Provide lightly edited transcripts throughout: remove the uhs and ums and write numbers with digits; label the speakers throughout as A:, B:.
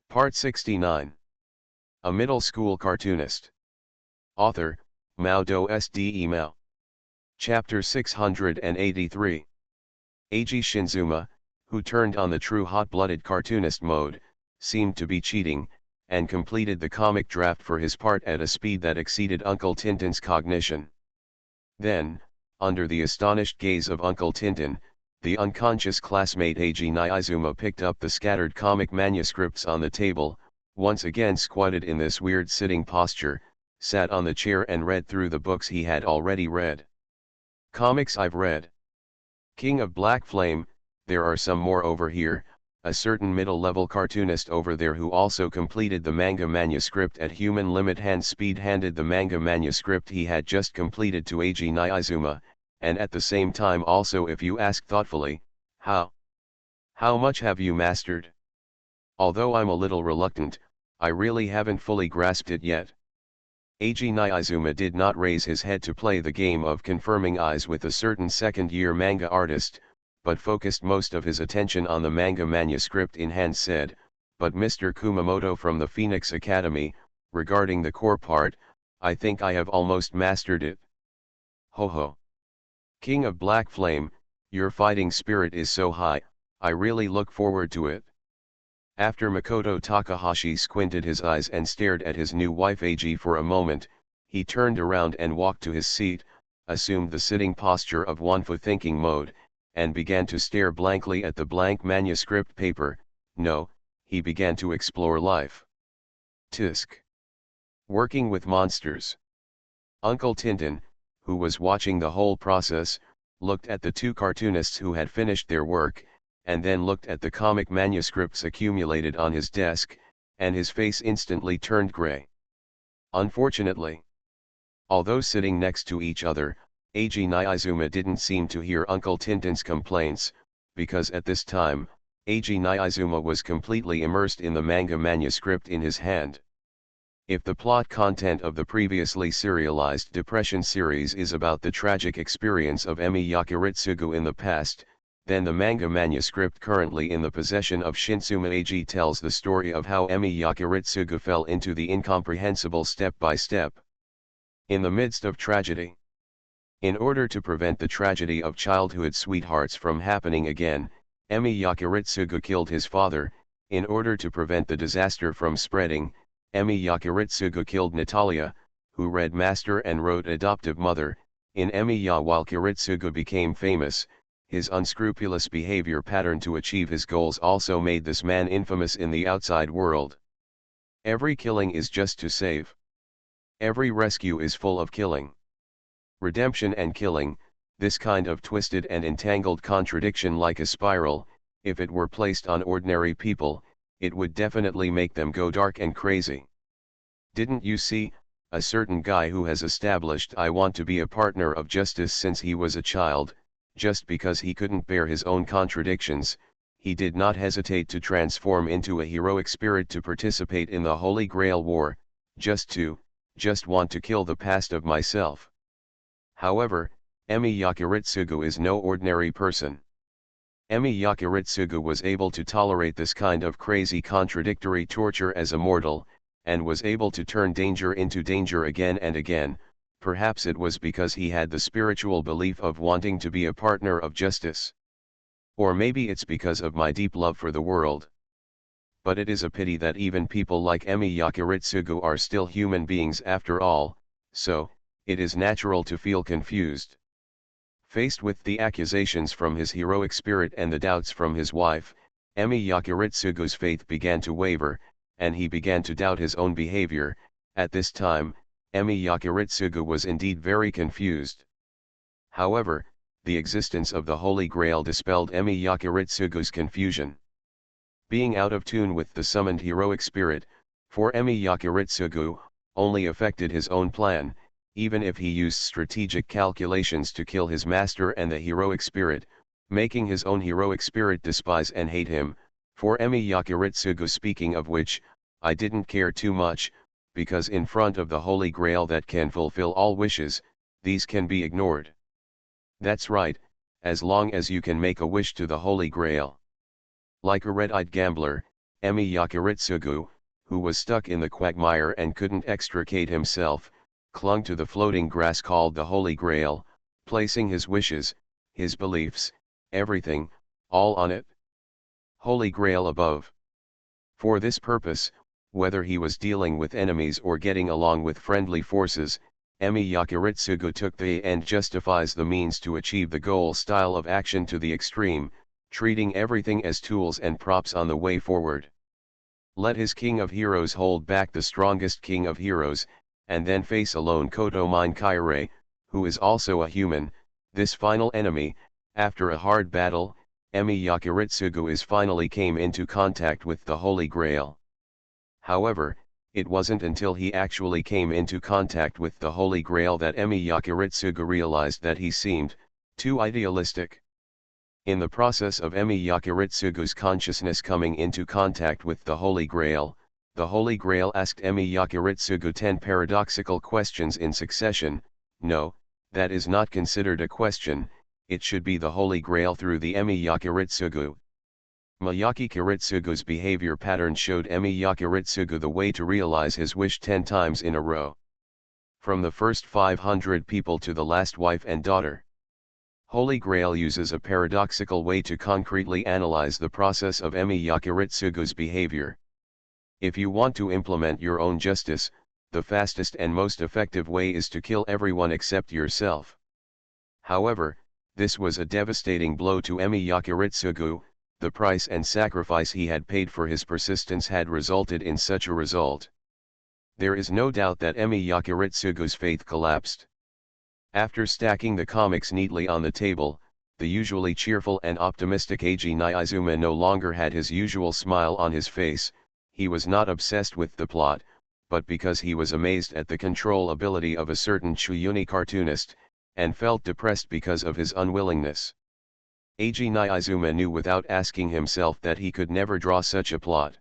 A: Part 69. A Middle School Cartoonist. Author, Mao Do Sde Mao. Chapter 683. Eiji Shinzuma, who turned on the true hot-blooded cartoonist mode, seemed to be cheating, and completed the comic draft for his part at a speed that exceeded Uncle Tintin's cognition. Then, under the astonished gaze of Uncle Tintin, the unconscious classmate Eiji Niizuma picked up the scattered comic manuscripts on the table, once again squatted in this weird sitting posture, sat on the chair and read through the books he had already read. Comics I've read. King of Black Flame, there are some more over here, a certain middle-level cartoonist over there who also completed the manga manuscript at human limit hand speed handed the manga manuscript he had just completed to Eiji Niizuma, and at the same time also if you ask thoughtfully, how much have you mastered? Although I'm a little reluctant, I really haven't fully grasped it yet. Eiji Niizuma did not raise his head to play the game of confirming eyes with a certain second-year manga artist, but focused most of his attention on the manga manuscript in hand said, but Mr. Kumamoto from the Phoenix Academy, regarding the core part, I think I have almost mastered it. Ho ho. King of Black Flame, your fighting spirit is so high, I really look forward to it. After Makoto Takahashi squinted his eyes and stared at his new wife Eiji for a moment, he turned around and walked to his seat, assumed the sitting posture of one for thinking mode, and began to stare blankly at the blank manuscript paper. No, he began to explore life. Tisk. Working with monsters. Uncle Tintin, who was watching the whole process, looked at the two cartoonists who had finished their work, and then looked at the comic manuscripts accumulated on his desk, and his face instantly turned gray. Unfortunately, although sitting next to each other, Eiji Niizuma didn't seem to hear Uncle Tintin's complaints, because at this time, Eiji Niizuma was completely immersed in the manga manuscript in his hand. If the plot content of the previously serialized Depression series is about the tragic experience of Emi Yakiritsugu in the past, then the manga manuscript currently in the possession of Shinzuma Eiji tells the story of how Emi Yakiritsugu fell into the incomprehensible step-by-step. In the midst of tragedy. In order to prevent the tragedy of childhood sweethearts from happening again, Emi Yakiritsugu killed his father. In order to prevent the disaster from spreading, Emi Yakiritsugu killed Natalia, who read master and wrote adoptive mother. In Emi Ya while Kiritsugu became famous, his unscrupulous behavior pattern to achieve his goals also made this man infamous in the outside world. Every killing is just to save. Every rescue is full of killing. Redemption and killing, this kind of twisted and entangled contradiction like a spiral, if it were placed on ordinary people, it would definitely make them go dark and crazy. Didn't you see, a certain guy who has established I want to be a partner of justice since he was a child, just because he couldn't bear his own contradictions, he did not hesitate to transform into a heroic spirit to participate in the Holy Grail War, just want to kill the past of myself. However, Emi Yakiritsugu is no ordinary person. Emi Yakiritsugu was able to tolerate this kind of crazy contradictory torture as a mortal, and was able to turn danger into danger again and again. Perhaps it was because he had the spiritual belief of wanting to be a partner of justice. Or maybe it's because of my deep love for the world. But it is a pity that even people like Emi Yakiritsugu are still human beings after all, so, it is natural to feel confused. Faced with the accusations from his heroic spirit and the doubts from his wife, Emi Yakiritsugu's faith began to waver, and he began to doubt his own behavior. At this time, Emi Yakiritsugu was indeed very confused. However, the existence of the Holy Grail dispelled Emi Yakiritsugu's confusion. Being out of tune with the summoned heroic spirit, for Emi Yakiritsugu, only affected his own plan, even if he used strategic calculations to kill his master and the heroic spirit, making his own heroic spirit despise and hate him. For Emi Yakiritsugu, speaking of which, I didn't care too much, because in front of the Holy Grail that can fulfill all wishes, these can be ignored. That's right, as long as you can make a wish to the Holy Grail. Like a red-eyed gambler, Emi Yakiritsugu, who was stuck in the quagmire and couldn't extricate himself, clung to the floating grass called the Holy Grail, placing his wishes, his beliefs, everything, all on it. Holy Grail above. For this purpose, whether he was dealing with enemies or getting along with friendly forces, Emi Yakiritsugu took the end justifies the means to achieve the goal style of action to the extreme, treating everything as tools and props on the way forward. Let his king of heroes hold back the strongest king of heroes, and then face alone Koto Mine Kaire, who is also a human, this final enemy. After a hard battle, Emi Yakiritsugu finally came into contact with the Holy Grail. However, it wasn't until he actually came into contact with the Holy Grail that Emi Yakiritsugu realized that he seemed too idealistic. In the process of Emi Yakiritsugu's consciousness coming into contact with the Holy Grail asked Emi Yakiritsugu 10 paradoxical questions in succession. No, that is not considered a question, it should be the Holy Grail through the Emi Yakiritsugu. Miyaki Kiritsugu's behavior pattern showed Emi Yakiritsugu the way to realize his wish 10 times in a row. From the first 500 people to the last wife and daughter. Holy Grail uses a paradoxical way to concretely analyze the process of Emi Yakiritsugu's behavior. If you want to implement your own justice, the fastest and most effective way is to kill everyone except yourself. However, this was a devastating blow to Emi Yakiritsugu. The price and sacrifice he had paid for his persistence had resulted in such a result. There is no doubt that Emi Yakiritsugu's faith collapsed. After stacking the comics neatly on the table, the usually cheerful and optimistic Eiji Naizume no longer had his usual smile on his face. He was not obsessed with the plot, but because he was amazed at the control ability of a certain Chuyuni cartoonist, and felt depressed because of his unwillingness. Eiji Naizume knew without asking himself that he could never draw such a plot.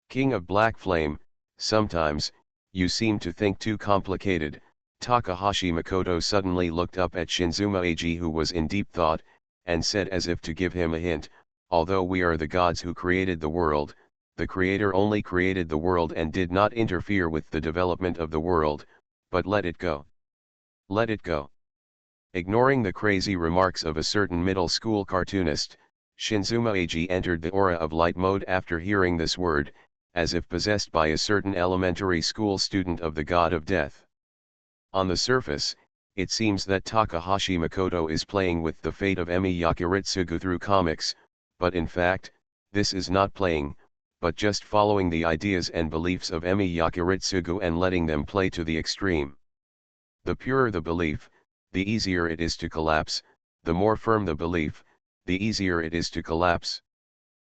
A: King of Black Flame, sometimes, you seem to think too complicated. Takahashi Makoto suddenly looked up at Shinzuma Eiji, who was in deep thought, and said as if to give him a hint, although we are the gods who created the world, the creator only created the world and did not interfere with the development of the world, but let it go. Let it go. Ignoring the crazy remarks of a certain middle school cartoonist, Shinzuma Eiji entered the aura of light mode after hearing this word, as if possessed by a certain elementary school student of the god of death. On the surface, it seems that Takahashi Makoto is playing with the fate of Emi Yakiritsugu through comics, but in fact, this is not playing, but just following the ideas and beliefs of Emi Yakiritsugu and letting them play to the extreme. The purer the belief, the easier it is to collapse, the more firm the belief, the easier it is to collapse.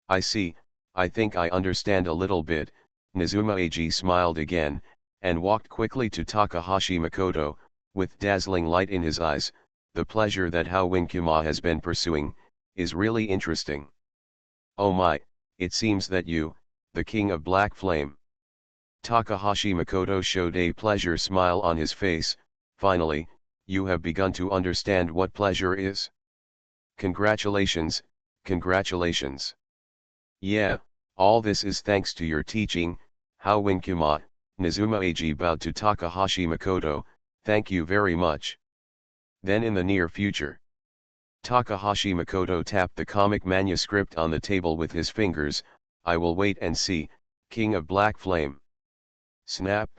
A: I see, I think I understand a little bit. Nizuma Eiji smiled again, and walked quickly to Takahashi Makoto, with dazzling light in his eyes. The pleasure that Hao Winkuma has been pursuing, is really interesting. Oh my, it seems that you, the king of Black Flame. Takahashi Makoto showed a pleasure smile on his face. Finally, you have begun to understand what pleasure is? Congratulations, congratulations. Yeah, all this is thanks to your teaching, Hao Winkuma. Nizuma Eiji bowed to Takahashi Makoto, thank you very much. Then in the near future. Takahashi Makoto tapped the comic manuscript on the table with his fingers. I will wait and see, King of Black Flame. Snap.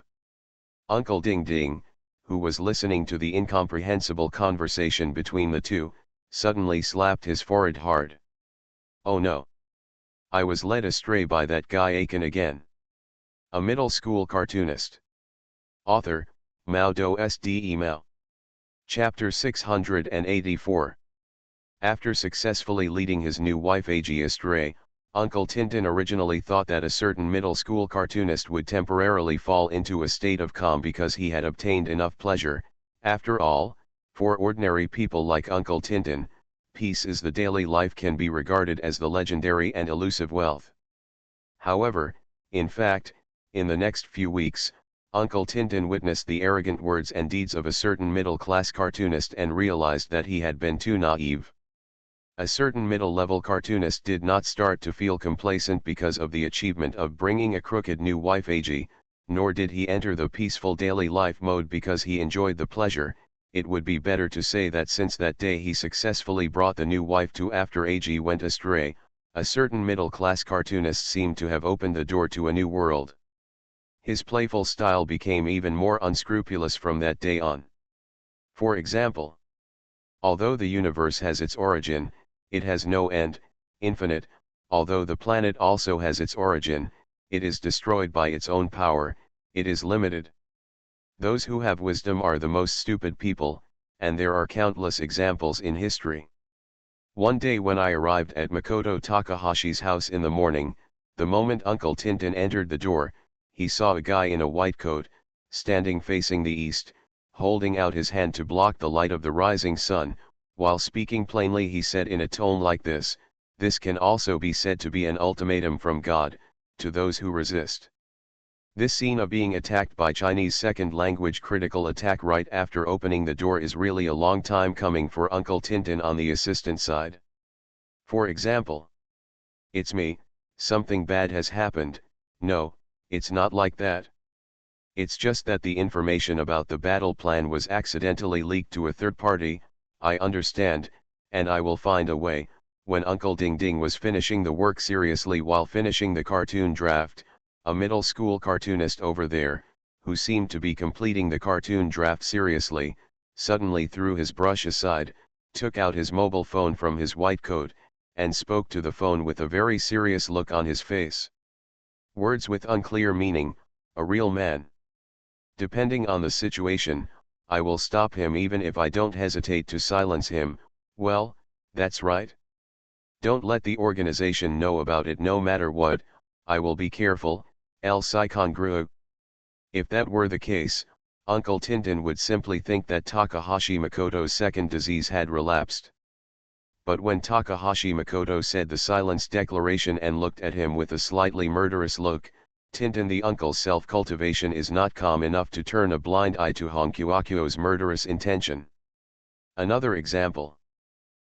A: Uncle Ding Ding, who was listening to the incomprehensible conversation between the two, suddenly slapped his forehead hard. Oh no. I was led astray by that guy Aiken again. A middle school cartoonist. Author, Mao Do Sde Mao. Chapter 684. After successfully leading his new wife Eiji astray, Uncle Tintin originally thought that a certain middle school cartoonist would temporarily fall into a state of calm because he had obtained enough pleasure. After all, for ordinary people like Uncle Tintin, peace is the daily life can be regarded as the legendary and elusive wealth. However, in fact, in the next few weeks, Uncle Tintin witnessed the arrogant words and deeds of a certain middle-class cartoonist and realized that he had been too naive. A certain middle-level cartoonist did not start to feel complacent because of the achievement of bringing a crooked new wife AG, nor did he enter the peaceful daily life mode because he enjoyed the pleasure. It would be better to say that since that day he successfully brought the new wife to after AG went astray, a certain middle-class cartoonist seemed to have opened the door to a new world. His playful style became even more unscrupulous from that day on. For example, although the universe has its origin, it has no end, infinite. Although the planet also has its origin, it is destroyed by its own power, it is limited. Those who have wisdom are the most stupid people, and there are countless examples in history. One day when I arrived at Makoto Takahashi's house in the morning, the moment Uncle Tintin entered the door, he saw a guy in a white coat, standing facing the east, holding out his hand to block the light of the rising sun. While speaking plainly he said in a tone like this can also be said to be an ultimatum from God, to those who resist. This scene of being attacked by Chinese second language critical attack right after opening the door is really a long time coming for Uncle Tintin on the assistant side. For example, "It's me, something bad has happened." No, it's not like that. It's just that the information about the battle plan was accidentally leaked to a third party. I understand, and I will find a way. When Uncle Ding Ding was finishing the work seriously while finishing the cartoon draft, a middle school cartoonist over there, who seemed to be completing the cartoon draft seriously, suddenly threw his brush aside, took out his mobile phone from his white coat, and spoke to the phone with a very serious look on his face. Words with unclear meaning, a real man. Depending on the situation, I will stop him even if I don't hesitate to silence him. Well, that's right. Don't let the organization know about it no matter what. I will be careful, else I congruo. If that were the case, Uncle Tintin would simply think that Takahashi Makoto's second disease had relapsed. But when Takahashi Makoto said the silence declaration and looked at him with a slightly murderous look, Tintin the uncle's self-cultivation is not calm enough to turn a blind eye to Honkyuakuo's murderous intention. Another example.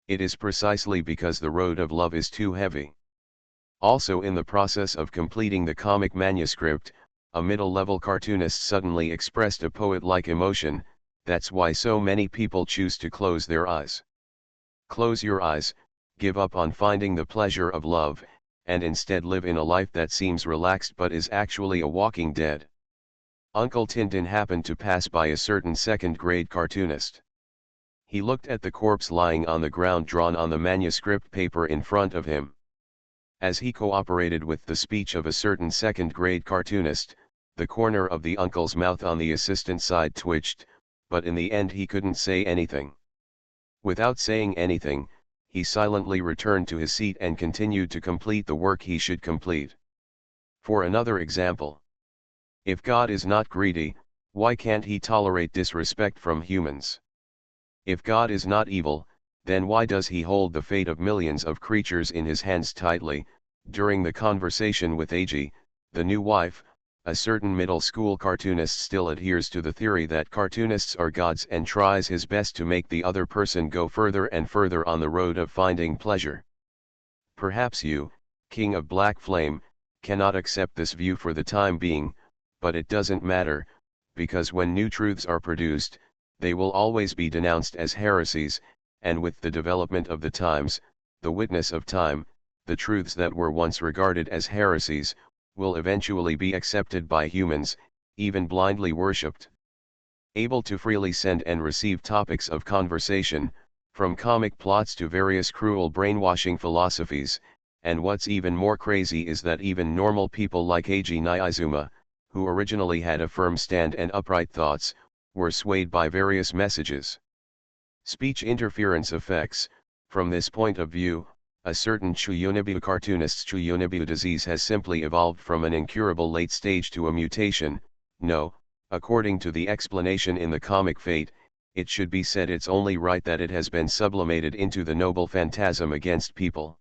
A: It is precisely because the road of love is too heavy. Also in the process of completing the comic manuscript, a middle-level cartoonist suddenly expressed a poet-like emotion. That's why so many people choose to close their eyes. Close your eyes, give up on finding the pleasure of love, and instead live in a life that seems relaxed but is actually a walking dead. Uncle Tintin happened to pass by a certain second-grade cartoonist. He looked at the corpse lying on the ground drawn on the manuscript paper in front of him. As he cooperated with the speech of a certain second-grade cartoonist, the corner of the uncle's mouth on the assistant side twitched, but in the end he couldn't say anything. Without saying anything, he silently returned to his seat and continued to complete the work he should complete. For another example. If God is not greedy, why can't he tolerate disrespect from humans? If God is not evil, then why does he hold the fate of millions of creatures in his hands tightly? During the conversation with AG, the new wife, a certain middle school cartoonist still adheres to the theory that cartoonists are gods and tries his best to make the other person go further and further on the road of finding pleasure. Perhaps you, King of Black Flame, cannot accept this view for the time being, but it doesn't matter, because when new truths are produced, they will always be denounced as heresies, and with the development of the times, the witness of time, the truths that were once regarded as heresies, will eventually be accepted by humans, even blindly worshipped. Able to freely send and receive topics of conversation, from comic plots to various cruel brainwashing philosophies, and what's even more crazy is that even normal people like Eiji Nyaizuma, who originally had a firm stand and upright thoughts, were swayed by various messages. Speech interference effects. From this point of view, a certain Chuyonibu cartoonist's Chuyonibu disease has simply evolved from an incurable late stage to a mutation. No, according to the explanation in the comic Fate, it should be said it's only right that it has been sublimated into the noble phantasm against people.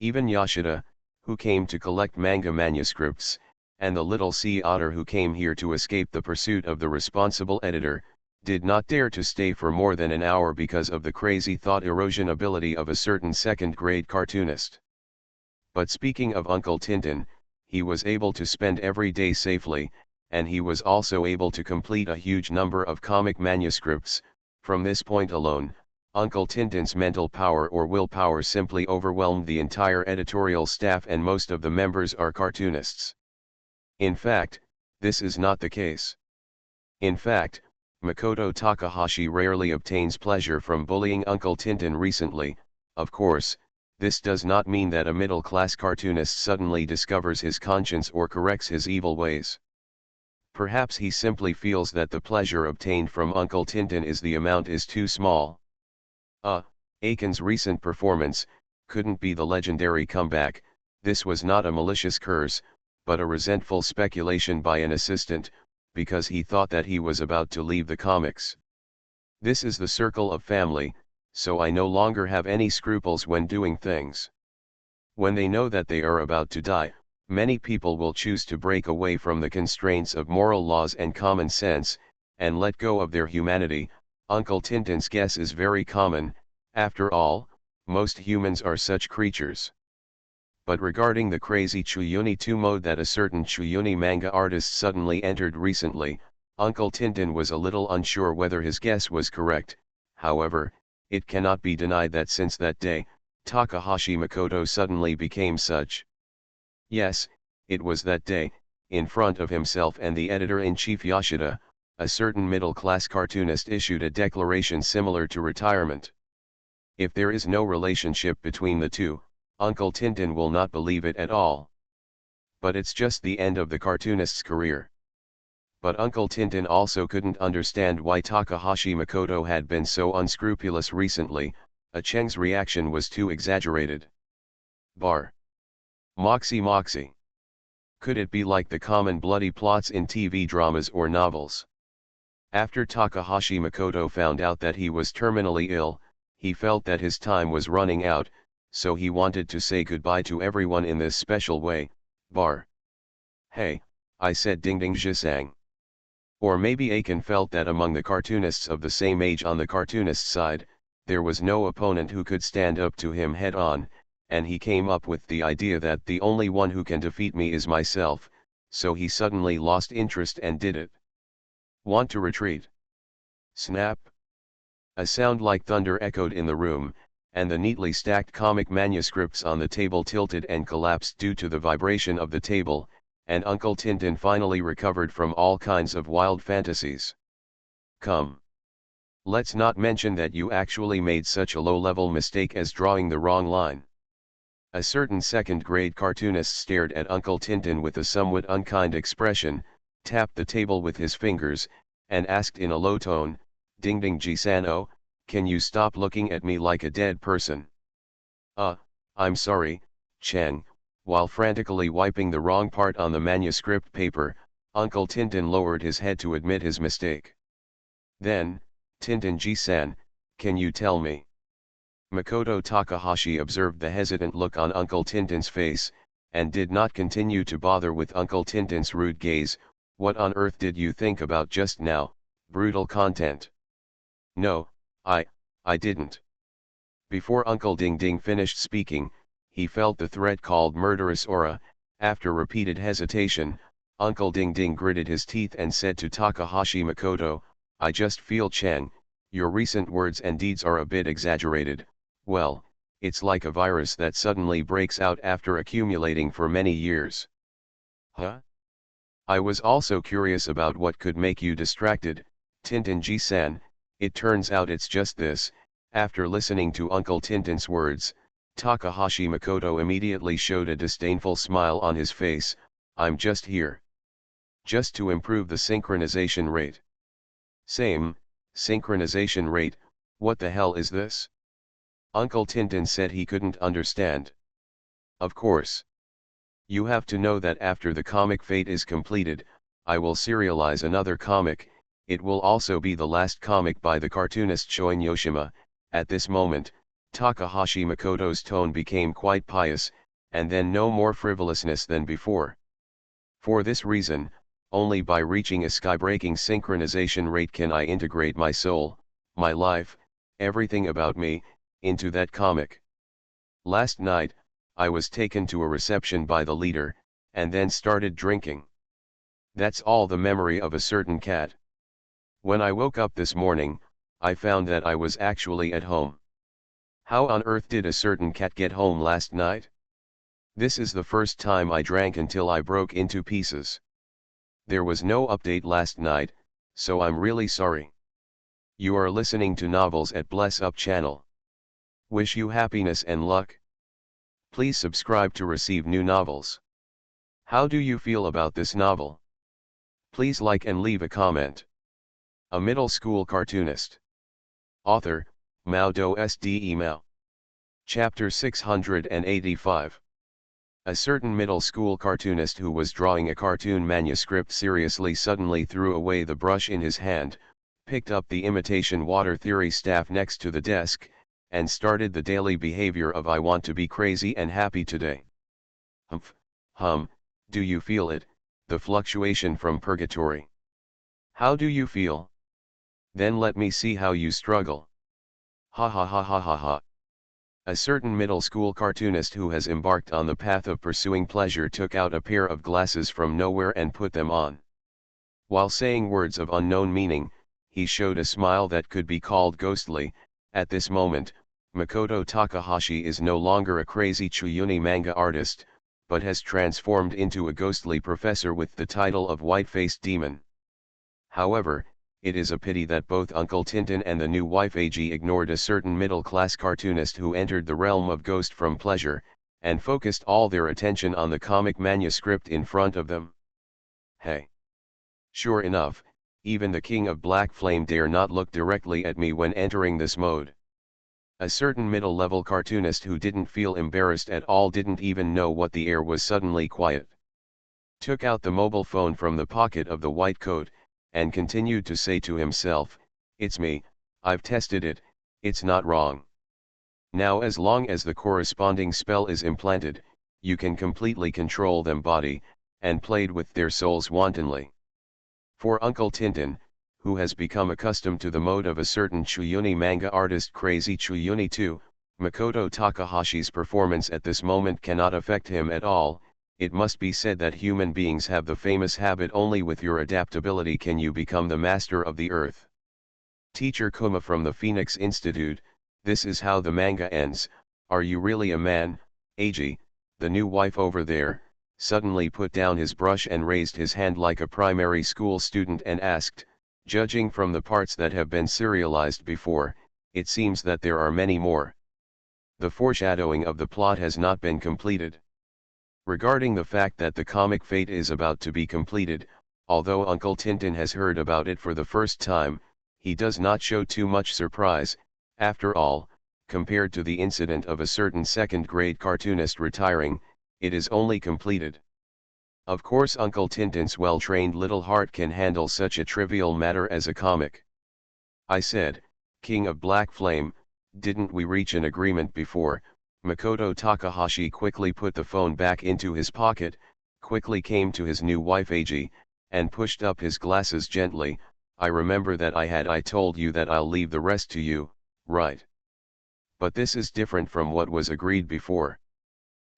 A: Even Yoshida, who came to collect manga manuscripts, and the little sea otter who came here to escape the pursuit of the responsible editor, did not dare to stay for more than an hour because of the crazy thought erosion ability of a certain second-grade cartoonist. But speaking of Uncle Tintin, he was able to spend every day safely, and he was also able to complete a huge number of comic manuscripts. From this point alone, Uncle Tintin's mental power or willpower simply overwhelmed the entire editorial staff, and most of the members are cartoonists. In fact, this is not the case. In fact, Makoto Takahashi rarely obtains pleasure from bullying Uncle Tintin recently. Of course, this does not mean that a middle-class cartoonist suddenly discovers his conscience or corrects his evil ways. Perhaps he simply feels that the pleasure obtained from Uncle Tintin is the amount is too small. Aiken's recent performance couldn't be the legendary comeback. This was not a malicious curse, but a resentful speculation by an assistant, because he thought that he was about to leave the comics. This is the circle of family, so I no longer have any scruples when doing things. When they know that they are about to die, many people will choose to break away from the constraints of moral laws and common sense, and let go of their humanity. Uncle Tintin's guess is very common. After all, most humans are such creatures. But regarding the crazy Chuyuni 2 mode that a certain Chuyuni manga artist suddenly entered recently, Uncle Tintin was a little unsure whether his guess was correct. However, it cannot be denied that since that day, Takahashi Makoto suddenly became such. Yes, it was that day, in front of himself and the editor-in-chief Yoshida, a certain middle-class cartoonist issued a declaration similar to retirement. If there is no relationship between the two, Uncle Tintin will not believe it at all. But it's just the end of the cartoonist's career. But Uncle Tintin also couldn't understand why Takahashi Makoto had been so unscrupulous recently. Cheng's reaction was too exaggerated. Moxie Moxie. Could it be like the common bloody plots in TV dramas or novels? After Takahashi Makoto found out that he was terminally ill, he felt that his time was running out, so he wanted to say goodbye to everyone in this special way. Hey, I said ding ding jisang. Or maybe Aiken felt that among the cartoonists of the same age on the cartoonist side, there was no opponent who could stand up to him head on, and he came up with the idea that the only one who can defeat me is myself, so he suddenly lost interest and did it. Want to retreat? Snap! A sound like thunder echoed in the room, and the neatly stacked comic manuscripts on the table tilted and collapsed due to the vibration of the table, and Uncle Tintin finally recovered from all kinds of wild fantasies. Come. Let's not mention that you actually made such a low-level mistake as drawing the wrong line. A certain second-grade cartoonist stared at Uncle Tintin with a somewhat unkind expression, tapped the table with his fingers, and asked in a low tone, "Ding ding Jisano, can you stop looking at me like a dead person?" I'm sorry, Cheng." While frantically wiping the wrong part on the manuscript paper, Uncle Tintin lowered his head to admit his mistake. Then, Tintin-ji-san, can you tell me? Makoto Takahashi observed the hesitant look on Uncle Tintin's face, and did not continue to bother with Uncle Tintin's rude gaze. What on earth did you think about just now, brutal content? No, I didn't. Before Uncle Ding Ding finished speaking, he felt the threat called murderous aura. After repeated hesitation, Uncle Ding Ding gritted his teeth and said to Takahashi Makoto, "I just feel Cheng, your recent words and deeds are a bit exaggerated. Well, it's like a virus that suddenly breaks out after accumulating for many years." Huh? I was also curious about what could make you distracted, Tintin-ji-san. It turns out it's just this. After listening to Uncle Tintin's words, Takahashi Makoto immediately showed a disdainful smile on his face. I'm just here. Just to improve the synchronization rate. Synchronization rate, what the hell is this? Uncle Tintin said he couldn't understand. Of course. You have to know that after the comic Fate is completed, I will serialize another comic. It will also be the last comic by the cartoonist Shoin Yoshima. At this moment, Takahashi Makoto's tone became quite pious, and then no more frivolousness than before. For this reason, only by reaching a skybreaking synchronization rate can I integrate my soul, my life, everything about me, into that comic. Last night, I was taken to a reception by the leader, and then started drinking. That's all the memory of a certain cat. When I woke up this morning, I found that I was actually at home. How on earth did a certain cat get home last night? This is the first time I drank until I broke into pieces. There was no update last night, so I'm really sorry. You are listening to Novels at Bless Up channel. Wish you happiness and luck. Please subscribe to receive new novels. How do you feel about this novel? Please like and leave a comment. A middle school cartoonist. Author, MaleProtagonist. Chapter 685. A certain middle school cartoonist who was drawing a cartoon manuscript seriously suddenly threw away the brush in his hand, picked up the imitation water theory staff next to the desk, and started the daily behavior of I want to be crazy and happy today. Humph, do you feel it, the fluctuation from purgatory? How do you feel? Then let me see how you struggle. Ha ha ha ha ha ha. A certain middle school cartoonist who has embarked on the path of pursuing pleasure took out a pair of glasses from nowhere and put them on. While saying words of unknown meaning, he showed a smile that could be called ghostly. At this moment, Makoto Takahashi is no longer a crazy Chuyuni manga artist, but has transformed into a ghostly professor with the title of White-Faced Demon. However, it is a pity that both Uncle Tintin and the new wife AG ignored a certain middle-class cartoonist who entered the realm of ghost from pleasure, and focused all their attention on the comic manuscript in front of them. Hey! Sure enough, even the king of Black Flame dare not look directly at me when entering this mode. A certain middle-level cartoonist who didn't feel embarrassed at all, didn't even know what the air was suddenly quiet. Took out the mobile phone from the pocket of the white coat, and continued to say to himself, "It's me, I've tested it, it's not wrong. Now as long as the corresponding spell is implanted, you can completely control them body, and played with their souls wantonly." For Uncle Tintin, who has become accustomed to the mode of a certain Chuyuni manga artist Crazy Chuyuni 2, Makoto Takahashi's performance at this moment cannot affect him at all. It must be said that human beings have the famous habit, only with your adaptability can you become the master of the earth. Teacher Kuma from the Phoenix Institute, this is how the manga ends. Are you really a man, Eiji? The new wife over there, suddenly put down his brush and raised his hand like a primary school student and asked, "Judging from the parts that have been serialized before, it seems that there are many more. The foreshadowing of the plot has not been completed." Regarding the fact that the comic fate is about to be completed, although Uncle Tintin has heard about it for the first time, he does not show too much surprise. After all, compared to the incident of a certain second-grade cartoonist retiring, it is only completed. Of course Uncle Tintin's well-trained little heart can handle such a trivial matter as a comic. I said, "King of Black Flame, didn't we reach an agreement before?" Makoto Takahashi quickly put the phone back into his pocket, quickly came to his new wife Eiji, and pushed up his glasses gently. "I remember that I told you that I'll leave the rest to you, right? But this is different from what was agreed before."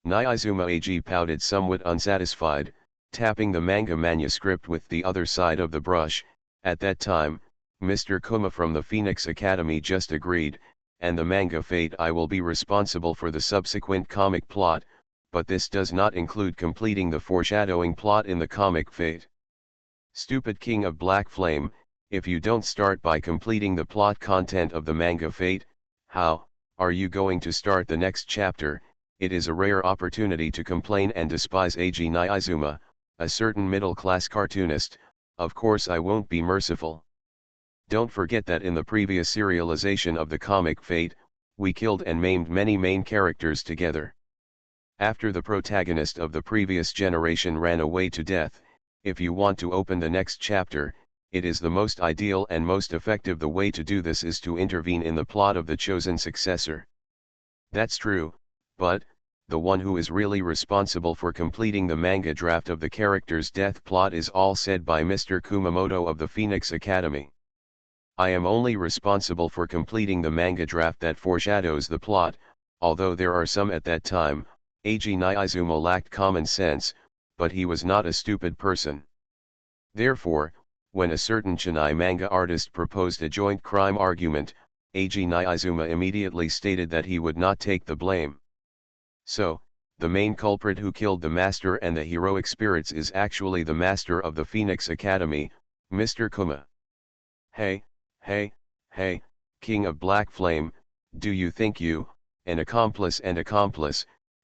A: Nyaizuma Eiji pouted, somewhat unsatisfied, tapping the manga manuscript with the other side of the brush. At that time, Mr. Kuma from the Phoenix Academy just agreed, and the manga fate I will be responsible for the subsequent comic plot, but this does not include completing the foreshadowing plot in the comic fate. Stupid King of Black Flame, if you don't start by completing the plot content of the manga fate, how are you going to start the next chapter? It is a rare opportunity to complain and despise Eiji Nyaizuma, a certain middle-class cartoonist. Of course I won't be merciful. Don't forget that in the previous serialization of the comic fate, we killed and maimed many main characters together. After the protagonist of the previous generation ran away to death, if you want to open the next chapter, it is the most ideal and most effective. The way to do this is to intervene in the plot of the chosen successor. That's true, but the one who is really responsible for completing the manga draft of the character's death plot is all said by Mr. Kumamoto of the Phoenix Academy. I am only responsible for completing the manga draft that foreshadows the plot, although there are some at that time. Eiji Niizuma lacked common sense, but he was not a stupid person. Therefore, when a certain Chennai manga artist proposed a joint crime argument, Eiji Niizuma immediately stated that he would not take the blame. So, the main culprit who killed the master and the heroic spirits is actually the master of the Phoenix Academy, Mr. Kuma. Hey, King of Black Flame, do you think you, an accomplice,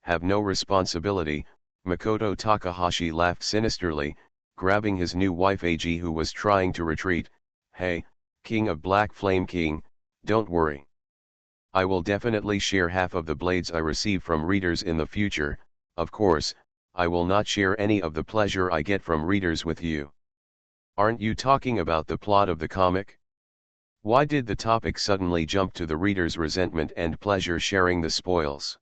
A: have no responsibility? Makoto Takahashi laughed sinisterly, grabbing his new wife Eiji, who was trying to retreat. Hey, King of Black Flame King, don't worry. I will definitely share half of the blades I receive from readers in the future. Of course, I will not share any of the pleasure I get from readers with you. Aren't you talking about the plot of the comic? Why did the topic suddenly jump to the reader's resentment and pleasure sharing the spoils?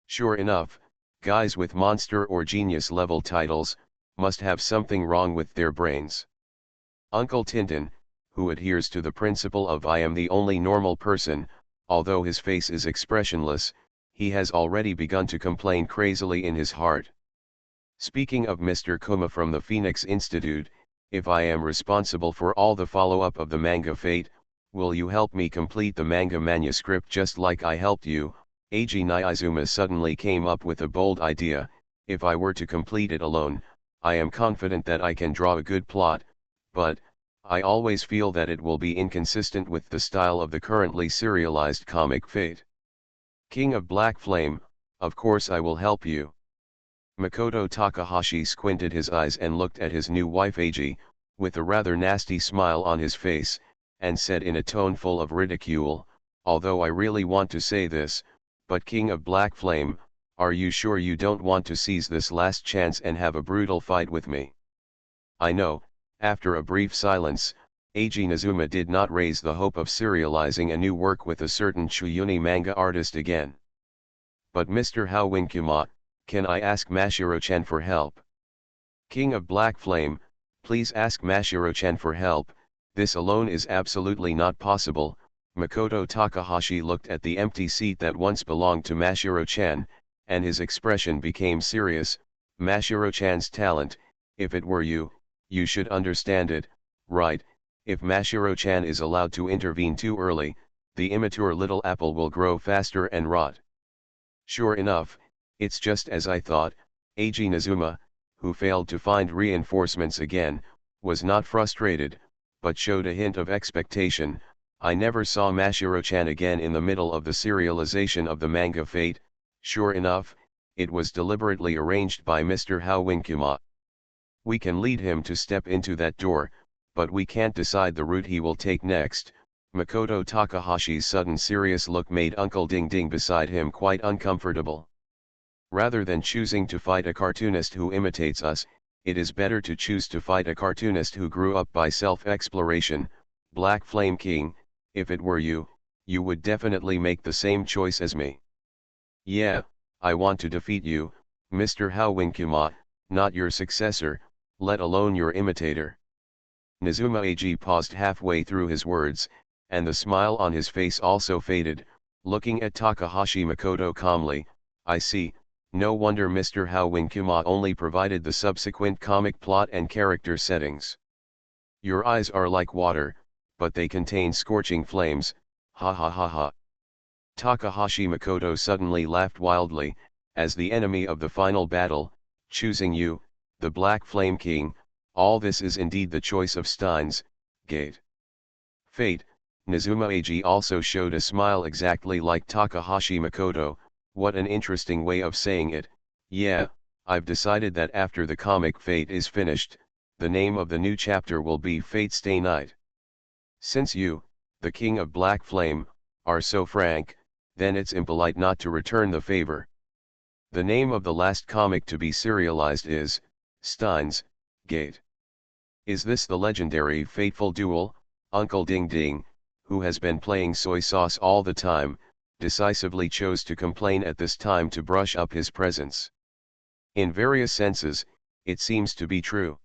A: Sure enough, guys with monster or genius level titles must have something wrong with their brains. Uncle Tintin, who adheres to the principle of I am the only normal person, although his face is expressionless, he has already begun to complain crazily in his heart. Speaking of Mr. Kuma from the Phoenix Institute, if I am responsible for all the follow-up of the manga fate, will you help me complete the manga manuscript just like I helped you? Eiji Niizuma suddenly came up with a bold idea. If I were to complete it alone, I am confident that I can draw a good plot, but I always feel that it will be inconsistent with the style of the currently serialized comic Fate. King of Black Flame, of course I will help you. Makoto Takahashi squinted his eyes and looked at his new wife Eiji, with a rather nasty smile on his face, and said in a tone full of ridicule, although I really want to say this, but King of Black Flame, are you sure you don't want to seize this last chance and have a brutal fight with me? I know. After a brief silence, Eiji Niizuma did not raise the hope of serializing a new work with a certain Chuyuni manga artist again. But Mr. Howinkuma, can I ask Mashiro-chan for help? King of Black Flame, please ask Mashiro-chan for help, this alone is absolutely not possible. Makoto Takahashi looked at the empty seat that once belonged to Mashiro-chan, and his expression became serious. Mashiro-chan's talent, if it were you, you should understand it, right? If Mashiro-chan is allowed to intervene too early, the immature little apple will grow faster and rot. Sure enough, it's just as I thought. Eiji Niizuma, who failed to find reinforcements again, was not frustrated, but showed a hint of expectation. I never saw Mashiro-chan again in the middle of the serialization of the manga Fate. Sure enough, it was deliberately arranged by Mr. Howinkuma. We can lead him to step into that door, but we can't decide the route he will take next. Makoto Takahashi's sudden serious look made Uncle Ding Ding beside him quite uncomfortable. Rather than choosing to fight a cartoonist who imitates us, it is better to choose to fight a cartoonist who grew up by self-exploration. Black Flame King, if it were you, you would definitely make the same choice as me. Yeah, I want to defeat you, Mr. Howinkuma, not your successor, let alone your imitator. Niizuma Eiji paused halfway through his words, and the smile on his face also faded, looking at Takahashi Makoto calmly. I see, no wonder Mr. Howinkuma only provided the subsequent comic plot and character settings. Your eyes are like water, but they contain scorching flames, ha ha ha ha. Takahashi Makoto suddenly laughed wildly, as the enemy of the final battle, choosing you, the Black Flame King. All this is indeed the choice of Steins Gate. Fate. Niizuma Eiji also showed a smile exactly like Takahashi Makoto. What an interesting way of saying it. Yeah, I've decided that after the comic Fate is finished, the name of the new chapter will be Fate Stay Night. Since you, the King of Black Flame, are so frank, then it's impolite not to return the favor. The name of the last comic to be serialized is Steins Gate. Is this the legendary fateful duel? Uncle Ding Ding, who has been playing soy sauce all the time, decisively chose to complain at this time to brush up his presence. In various senses, it seems to be true.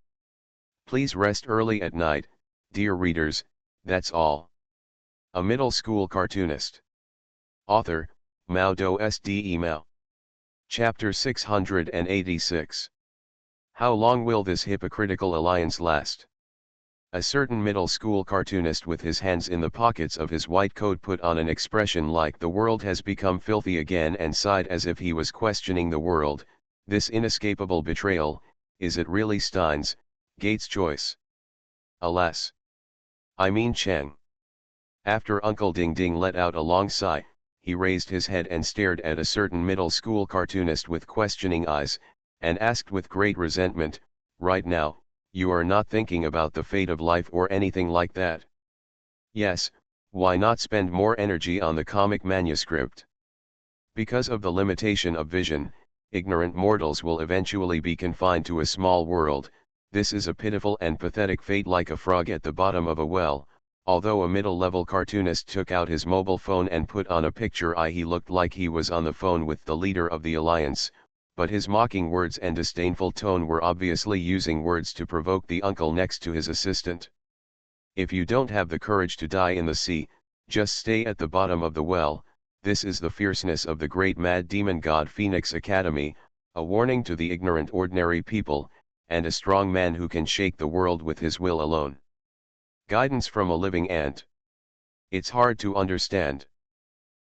A: Please rest early at night, dear readers, that's all. A middle school cartoonist. Author, MaleProtagonist. Chapter 686. How long will this hypocritical alliance last? A certain middle school cartoonist with his hands in the pockets of his white coat put on an expression like the world has become filthy again and sighed as if he was questioning the world. This inescapable betrayal, is it really Stein's, Gates' choice? Alas! I mean Cheng. After Uncle Ding Ding let out a long sigh, he raised his head and stared at a certain middle school cartoonist with questioning eyes, and asked with great resentment, "Right now, you are not thinking about the fate of life or anything like that?" "Yes, why not spend more energy on the comic manuscript?" Because of the limitation of vision, ignorant mortals will eventually be confined to a small world. This is a pitiful and pathetic fate, like a frog at the bottom of a well. Although a middle-level cartoonist took out his mobile phone and put on a picture, he looked like he was on the phone with the leader of the alliance, but his mocking words and disdainful tone were obviously using words to provoke the uncle next to his assistant. "If you don't have the courage to die in the sea, just stay at the bottom of the well." This is the fierceness of the great mad demon god Phoenix Academy, a warning to the ignorant ordinary people, and a strong man who can shake the world with his will alone. Guidance from a living ant. It's hard to understand.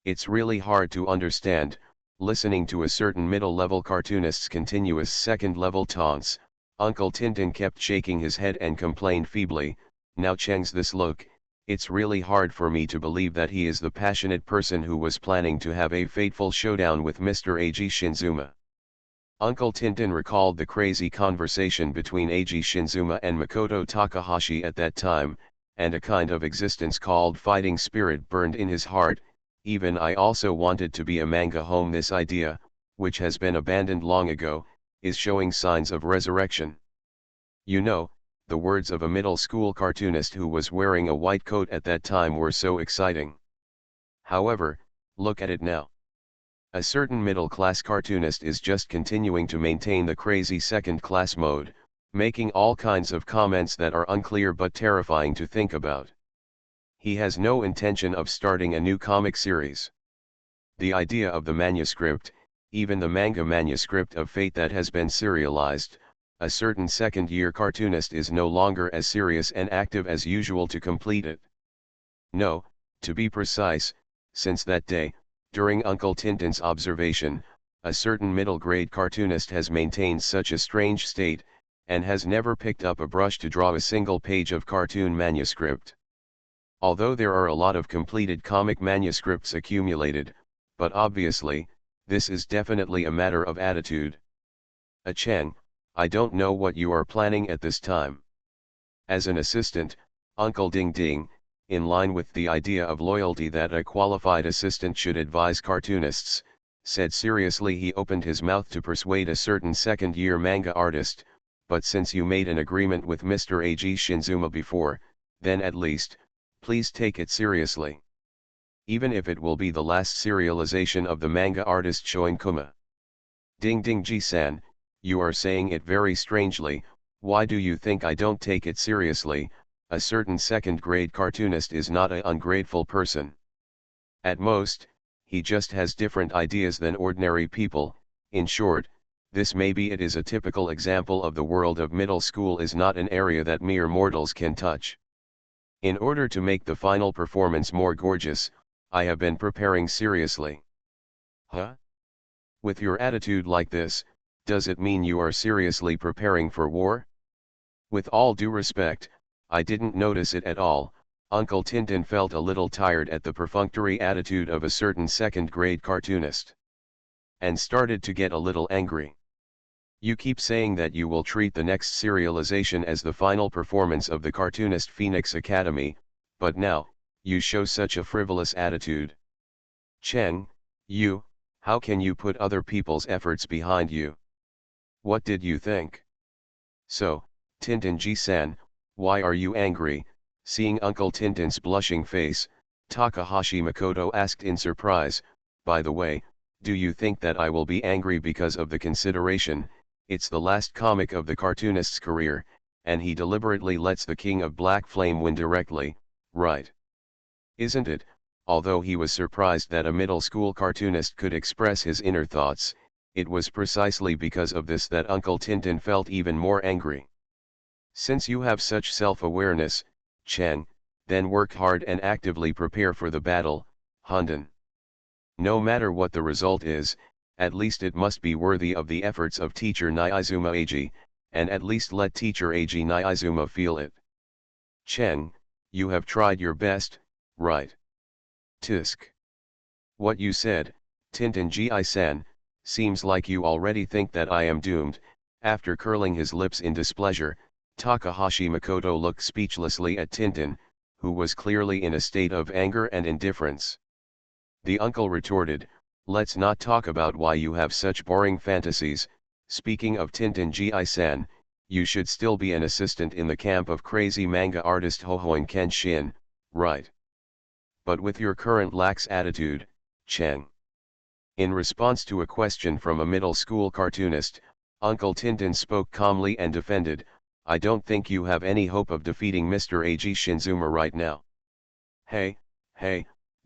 A: It's really hard to understand, listening to a certain middle-level cartoonist's continuous second-level taunts. Uncle Tintin kept shaking his head and complained feebly, "Now Cheng's this look, it's really hard for me to believe that he is the passionate person who was planning to have a fateful showdown with Mr. Eiji Shinzuma." Uncle Tintin recalled the crazy conversation between Eiji Shinzuma and Makoto Takahashi at that time, and a kind of existence called fighting spirit burned in his heart. "Even I also wanted to be a manga home. This idea, which has been abandoned long ago, is showing signs of resurrection." You know, the words of a middle school cartoonist who was wearing a white coat at that time were so exciting. However, look at it now. A certain middle-class cartoonist is just continuing to maintain the crazy second-class mode, making all kinds of comments that are unclear but terrifying to think about. He has no intention of starting a new comic series. The idea of the manuscript, even the manga manuscript of Fate that has been serialized, a certain second-year cartoonist is no longer as serious and active as usual to complete it. No, to be precise, since that day, during Uncle Tintin's observation, a certain middle-grade cartoonist has maintained such a strange state, and has never picked up a brush to draw a single page of cartoon manuscript. Although there are a lot of completed comic manuscripts accumulated, but obviously, this is definitely a matter of attitude. Cheng, I don't know what you are planning at this time. As an assistant, Uncle Ding Ding, in line with the idea of loyalty that a qualified assistant should advise cartoonists, said seriously. He opened his mouth to persuade a certain second-year manga artist, "But since you made an agreement with Mr. Eiji Shinzuma before, then at least, please take it seriously. Even if it will be the last serialization of the manga artist Shoin-kuma." "Ding Ding Ji-san, you are saying it very strangely. Why do you think I don't take it seriously? A certain second-grade cartoonist is not an ungrateful person. At most, he just has different ideas than ordinary people. In short, this maybe it is a typical example of the world of middle school is not an area that mere mortals can touch. In order to make the final performance more gorgeous, I have been preparing seriously." "Huh? With your attitude like this, does it mean you are seriously preparing for war?" "With all due respect, I didn't notice it at all." Uncle Tintin felt a little tired at the perfunctory attitude of a certain second-grade cartoonist, and started to get a little angry. "You keep saying that you will treat the next serialization as the final performance of the cartoonist Phoenix Academy, but now, you show such a frivolous attitude. Cheng, how can you put other people's efforts behind you? What did you think?" "So, Tintin Ji-san, why are you angry?" Seeing Uncle Tintin's blushing face, Takahashi Makoto asked in surprise. By the way, do you think that I will be angry because of the consideration? It's the last comic of the cartoonist's career, and he deliberately lets the King of Black Flame win directly, right? Isn't it? Although he was surprised that a middle school cartoonist could express his inner thoughts, it was precisely because of this that Uncle Tintin felt even more angry. Since you have such self-awareness, Cheng, then work hard and actively prepare for the battle, Hunden. No matter what the result is, at least it must be worthy of the efforts of teacher Nyizuma Eiji, and at least let teacher Eiji Nyizuma feel it. Cheng, you have tried your best, right? Tisk. What you said, Tintin Gi-san, seems like you already think that I am doomed. After curling his lips in displeasure, Takahashi Makoto looked speechlessly at Tintin, who was clearly in a state of anger and indifference. The uncle retorted, let's not talk about why you have such boring fantasies. Speaking of Tintin Gi-san, you should still be an assistant in the camp of crazy manga artist Hohoin Kenshin, right? But with your current lax attitude, Cheng. In response to a question from a middle school cartoonist, Uncle Tintin spoke calmly and defended, I don't think you have any hope of defeating Mr. Eiji Shinzuma right now. Hey,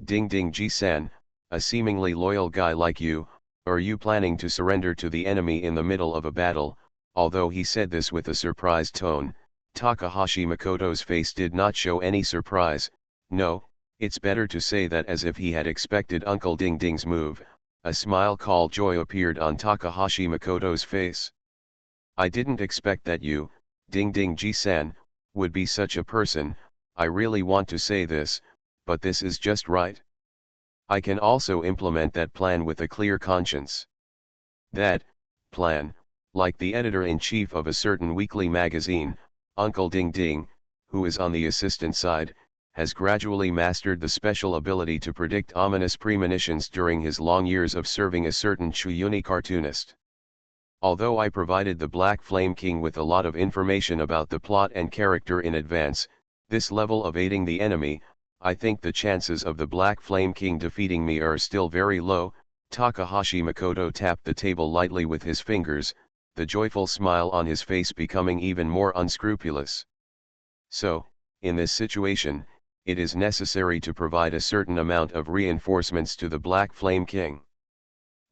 A: Ding Ding Ji-san, a seemingly loyal guy like you, are you planning to surrender to the enemy in the middle of a battle? Although he said this with a surprised tone, Takahashi Makoto's face did not show any surprise. No, it's better to say that as if he had expected Uncle Ding Ding's move. A smile called joy appeared on Takahashi Makoto's face. I didn't expect that you, Ding Ding Ji-san, would be such a person. I really want to say this, but this is just right. I can also implement that plan with a clear conscience. That plan, like the editor-in-chief of a certain weekly magazine, Uncle Ding Ding, who is on the assistant side, has gradually mastered the special ability to predict ominous premonitions during his long years of serving a certain Chuyuni cartoonist. Although I provided the Black Flame King with a lot of information about the plot and character in advance, this level of aiding the enemy, I think the chances of the Black Flame King defeating me are still very low. Takahashi Makoto tapped the table lightly with his fingers, the joyful smile on his face becoming even more unscrupulous. So, in this situation, it is necessary to provide a certain amount of reinforcements to the Black Flame King.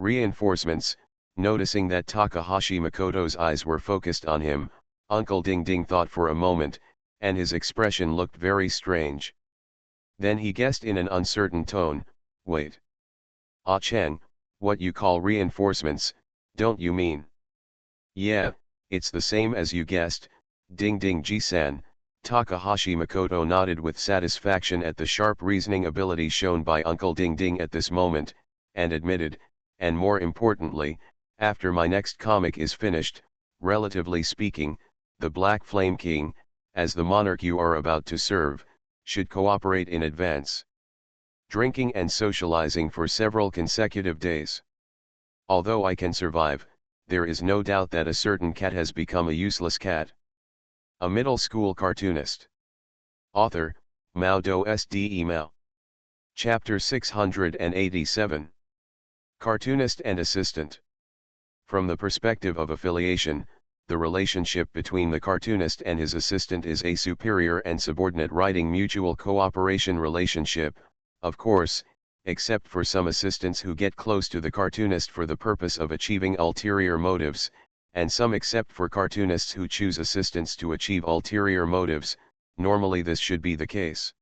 A: Reinforcements. Noticing that Takahashi Makoto's eyes were focused on him, Uncle Ding Ding thought for a moment, and his expression looked very strange. Then he guessed in an uncertain tone, wait. Ah Cheng, what you call reinforcements, don't you mean? Yeah, it's the same as you guessed, Ding Ding Ji-san. Takahashi Makoto nodded with satisfaction at the sharp reasoning ability shown by Uncle Ding Ding at this moment, and admitted, and more importantly, after my next comic is finished, relatively speaking, the Black Flame King, as the monarch you are about to serve, should cooperate in advance. Drinking and socializing for several consecutive days. Although I can survive, there is no doubt that a certain cat has become a useless cat. A middle school cartoonist. Author, Mao Do Sde Mao. Chapter 687. Cartoonist and Assistant. From the perspective of affiliation, the relationship between the cartoonist and his assistant is a superior and subordinate writing mutual cooperation relationship, of course, except for some assistants who get close to the cartoonist for the purpose of achieving ulterior motives, and some except for cartoonists who choose assistants to achieve ulterior motives. Normally this should be the case.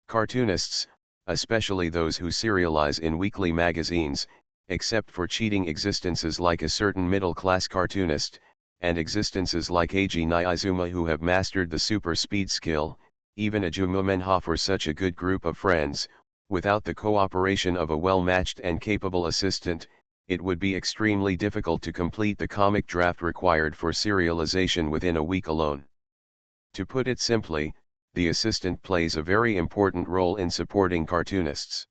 A: Cartoonists, especially those who serialize in weekly magazines, except for cheating existences like a certain middle-class cartoonist, and existences like Eiji Nyizuma who have mastered the super speed skill, even a Jumumenha for such a good group of friends, without the cooperation of a well-matched and capable assistant, it would be extremely difficult to complete the comic draft required for serialization within a week alone. To put it simply, the assistant plays a very important role in supporting cartoonists.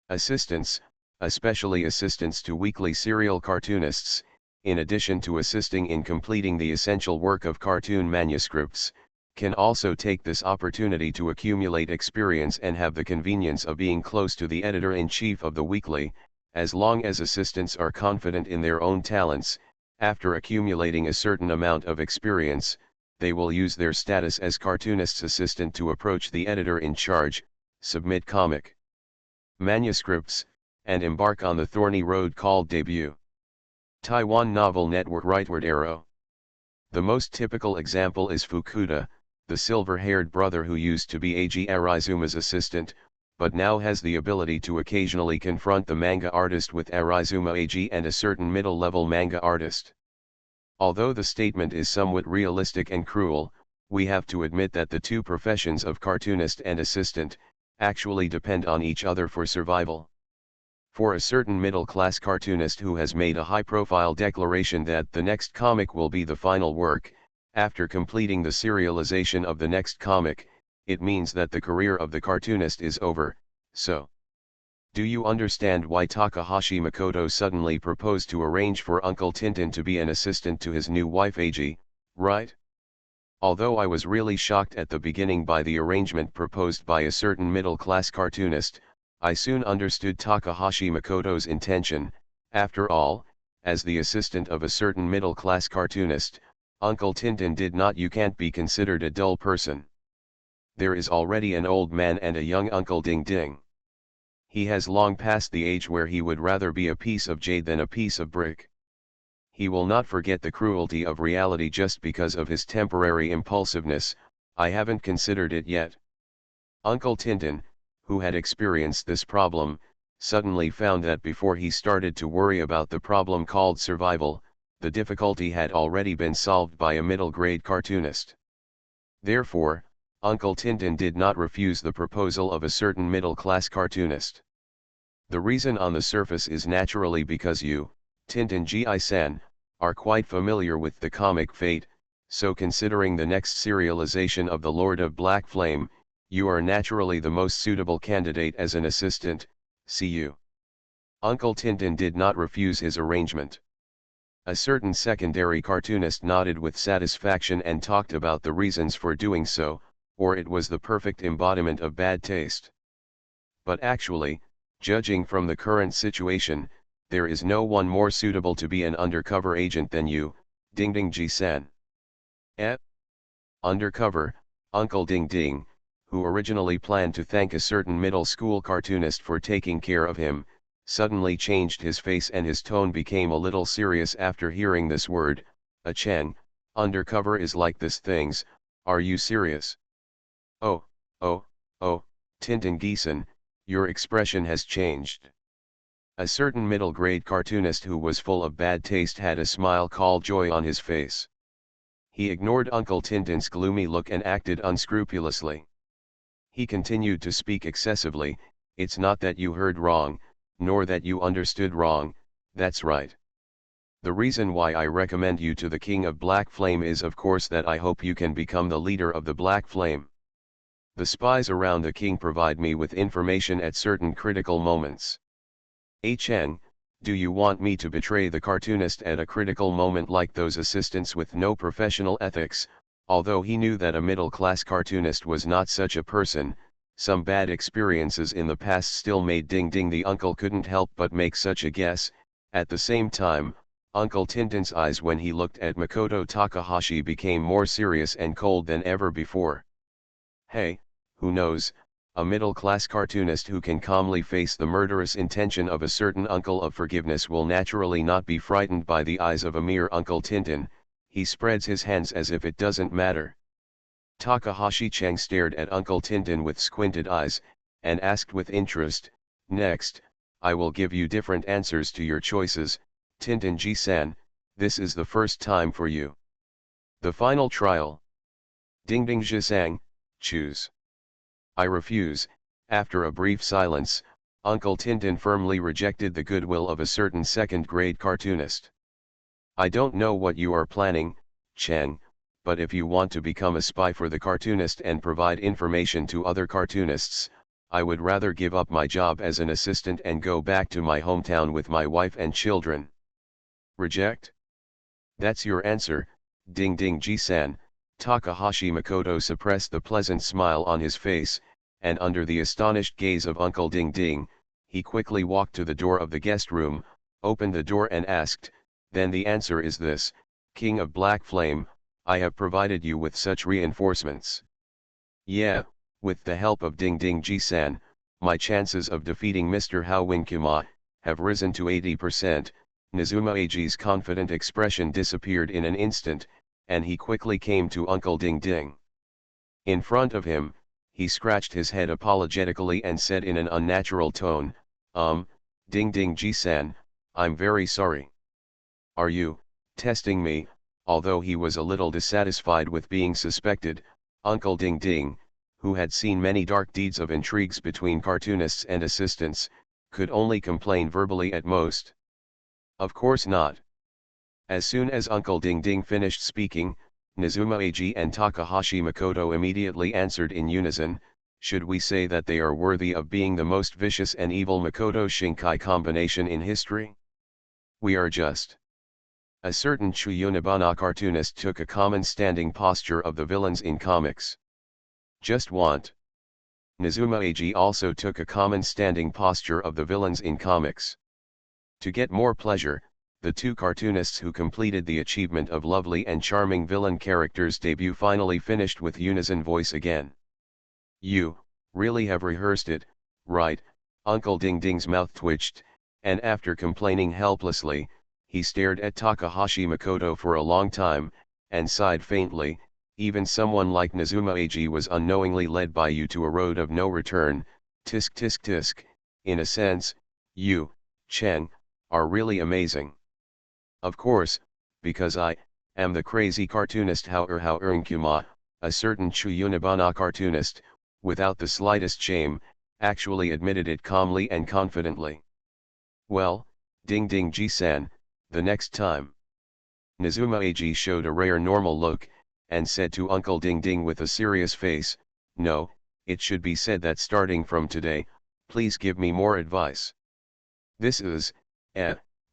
A: Assistants, especially assistants to weekly serial cartoonists, in addition to assisting in completing the essential work of cartoon manuscripts, can also take this opportunity to accumulate experience and have the convenience of being close to the editor-in-chief of the weekly, As long as assistants are confident in their own talents, after accumulating a certain amount of experience, they will use their status as cartoonist's assistant to approach the editor in charge, submit comic manuscripts, and embark on the thorny road called debut. Taiwan novel network rightward arrow. The most typical example is Fukuda, the silver-haired brother who used to be Eiji Arizuma's assistant, but now has the ability to occasionally confront the manga artist with Arizuma Eiji and a certain middle-level manga artist. Although the statement is somewhat realistic and cruel, we have to admit that the two professions of cartoonist and assistant actually depend on each other for survival. For a certain middle-class cartoonist who has made a high-profile declaration that the next comic will be the final work, after completing the serialization of the next comic, it means that the career of the cartoonist is over. So, do you understand why Takahashi Makoto suddenly proposed to arrange for Uncle Tintin to be an assistant to his new wife Eiji, right? Although I was really shocked at the beginning by the arrangement proposed by a certain middle-class cartoonist, I soon understood Takahashi Makoto's intention. After all, as the assistant of a certain middle-class cartoonist, Uncle Tintin you can't be considered a dull person. There is already an old man and a young Uncle Ding Ding. He has long passed the age where he would rather be a piece of jade than a piece of brick. He will not forget the cruelty of reality just because of his temporary impulsiveness. I haven't considered it yet. Uncle Tintin, who had experienced this problem, suddenly found that before he started to worry about the problem called survival, the difficulty had already been solved by a middle-grade cartoonist. Therefore, Uncle Tintin did not refuse the proposal of a certain middle-class cartoonist. The reason on the surface is naturally because you, Tintin Gi-san, are quite familiar with the comic fate, so considering the next serialization of The Lord of Black Flame, you are naturally the most suitable candidate as an assistant. See you. Uncle Tintin did not refuse his arrangement. A certain secondary cartoonist nodded with satisfaction and talked about the reasons for doing so, or it was the perfect embodiment of bad taste. But actually, judging from the current situation, there is no one more suitable to be an undercover agent than you, Ding Ding Ji-san. Undercover, Uncle Ding Ding, who originally planned to thank a certain middle school cartoonist for taking care of him, suddenly changed his face and his tone became a little serious after hearing this word. Cheng, undercover is like this things, are you serious? Oh, Tintin Gieson, your expression has changed. A certain middle-grade cartoonist who was full of bad taste had a smile called joy on his face. He ignored Uncle Tintin's gloomy look and acted unscrupulously. He continued to speak excessively. It's not that you heard wrong, nor that you understood wrong, that's right. The reason why I recommend you to the King of Black Flame is of course that I hope you can become the leader of the Black Flame. The spies around the king provide me with information at certain critical moments. Cheng, do you want me to betray the cartoonist at a critical moment like those assistants with no professional ethics? Although he knew that a middle-class cartoonist was not such a person, some bad experiences in the past still made Ding Ding the uncle couldn't help but make such a guess. At the same time, Uncle Tintin's eyes when he looked at Makoto Takahashi became more serious and cold than ever before. Hey, who knows, a middle-class cartoonist who can calmly face the murderous intention of a certain uncle of forgiveness will naturally not be frightened by the eyes of a mere Uncle Tintin. He spreads his hands as if it doesn't matter. Takahashi Cheng stared at Uncle Tintin with squinted eyes, and asked with interest, next, I will give you different answers to your choices, Tintin Ji-san, this is the first time for you. The final trial. Ding Ding Ji-sang, choose. I refuse. After a brief silence, Uncle Tintin firmly rejected the goodwill of a certain second-grade cartoonist. I don't know what you are planning, Cheng, but if you want to become a spy for the cartoonist and provide information to other cartoonists, I would rather give up my job as an assistant and go back to my hometown with my wife and children. Reject? That's your answer, Ding Ding Ji-san. Takahashi Makoto suppressed the pleasant smile on his face, and under the astonished gaze of Uncle Ding Ding, he quickly walked to the door of the guest room, opened the door and asked, "Then the answer is this, King of Black Flame, I have provided you with such reinforcements. Yeah, with the help of Ding Ding Ji-san, my chances of defeating Mr. Hao Winkuma have risen to 80%, Nizuma Eiji's confident expression disappeared in an instant, and he quickly came to Uncle Ding Ding. In front of him, he scratched his head apologetically and said in an unnatural tone, Ding Ding Ji-san, I'm very sorry. Are you testing me?" Although he was a little dissatisfied with being suspected, Uncle Ding Ding, who had seen many dark deeds of intrigues between cartoonists and assistants, could only complain verbally at most. Of course not. As soon as Uncle Ding Ding finished speaking, Nizuma Eiji and Takahashi Makoto immediately answered in unison, "Should we say that they are worthy of being the most vicious and evil Makoto Shinkai combination in history? We are just." A certain Chuyunibana cartoonist took a common standing posture of the villains in comics. Just want. Nizuma Eiji also took a common standing posture of the villains in comics. To get more pleasure, the two cartoonists who completed the achievement of lovely and charming villain characters debut finally finished with unison voice again. "You really have rehearsed it, right?" Uncle Ding Ding's mouth twitched, and after complaining helplessly, he stared at Takahashi Makoto for a long time, and sighed faintly, "Even someone like Nizuma Eiji was unknowingly led by you to a road of no return, tisk tisk tisk, in a sense, you, Chen, are really amazing. Of course, because I am the crazy cartoonist Hao-Nkuma, a certain Chuyunibana cartoonist, without the slightest shame, actually admitted it calmly and confidently. Well, Ding Ding Ji-san, the next time." Nizuma Eiji showed a rare normal look, and said to Uncle Ding Ding with a serious face, "No, it should be said that starting from today, please give me more advice." "This is,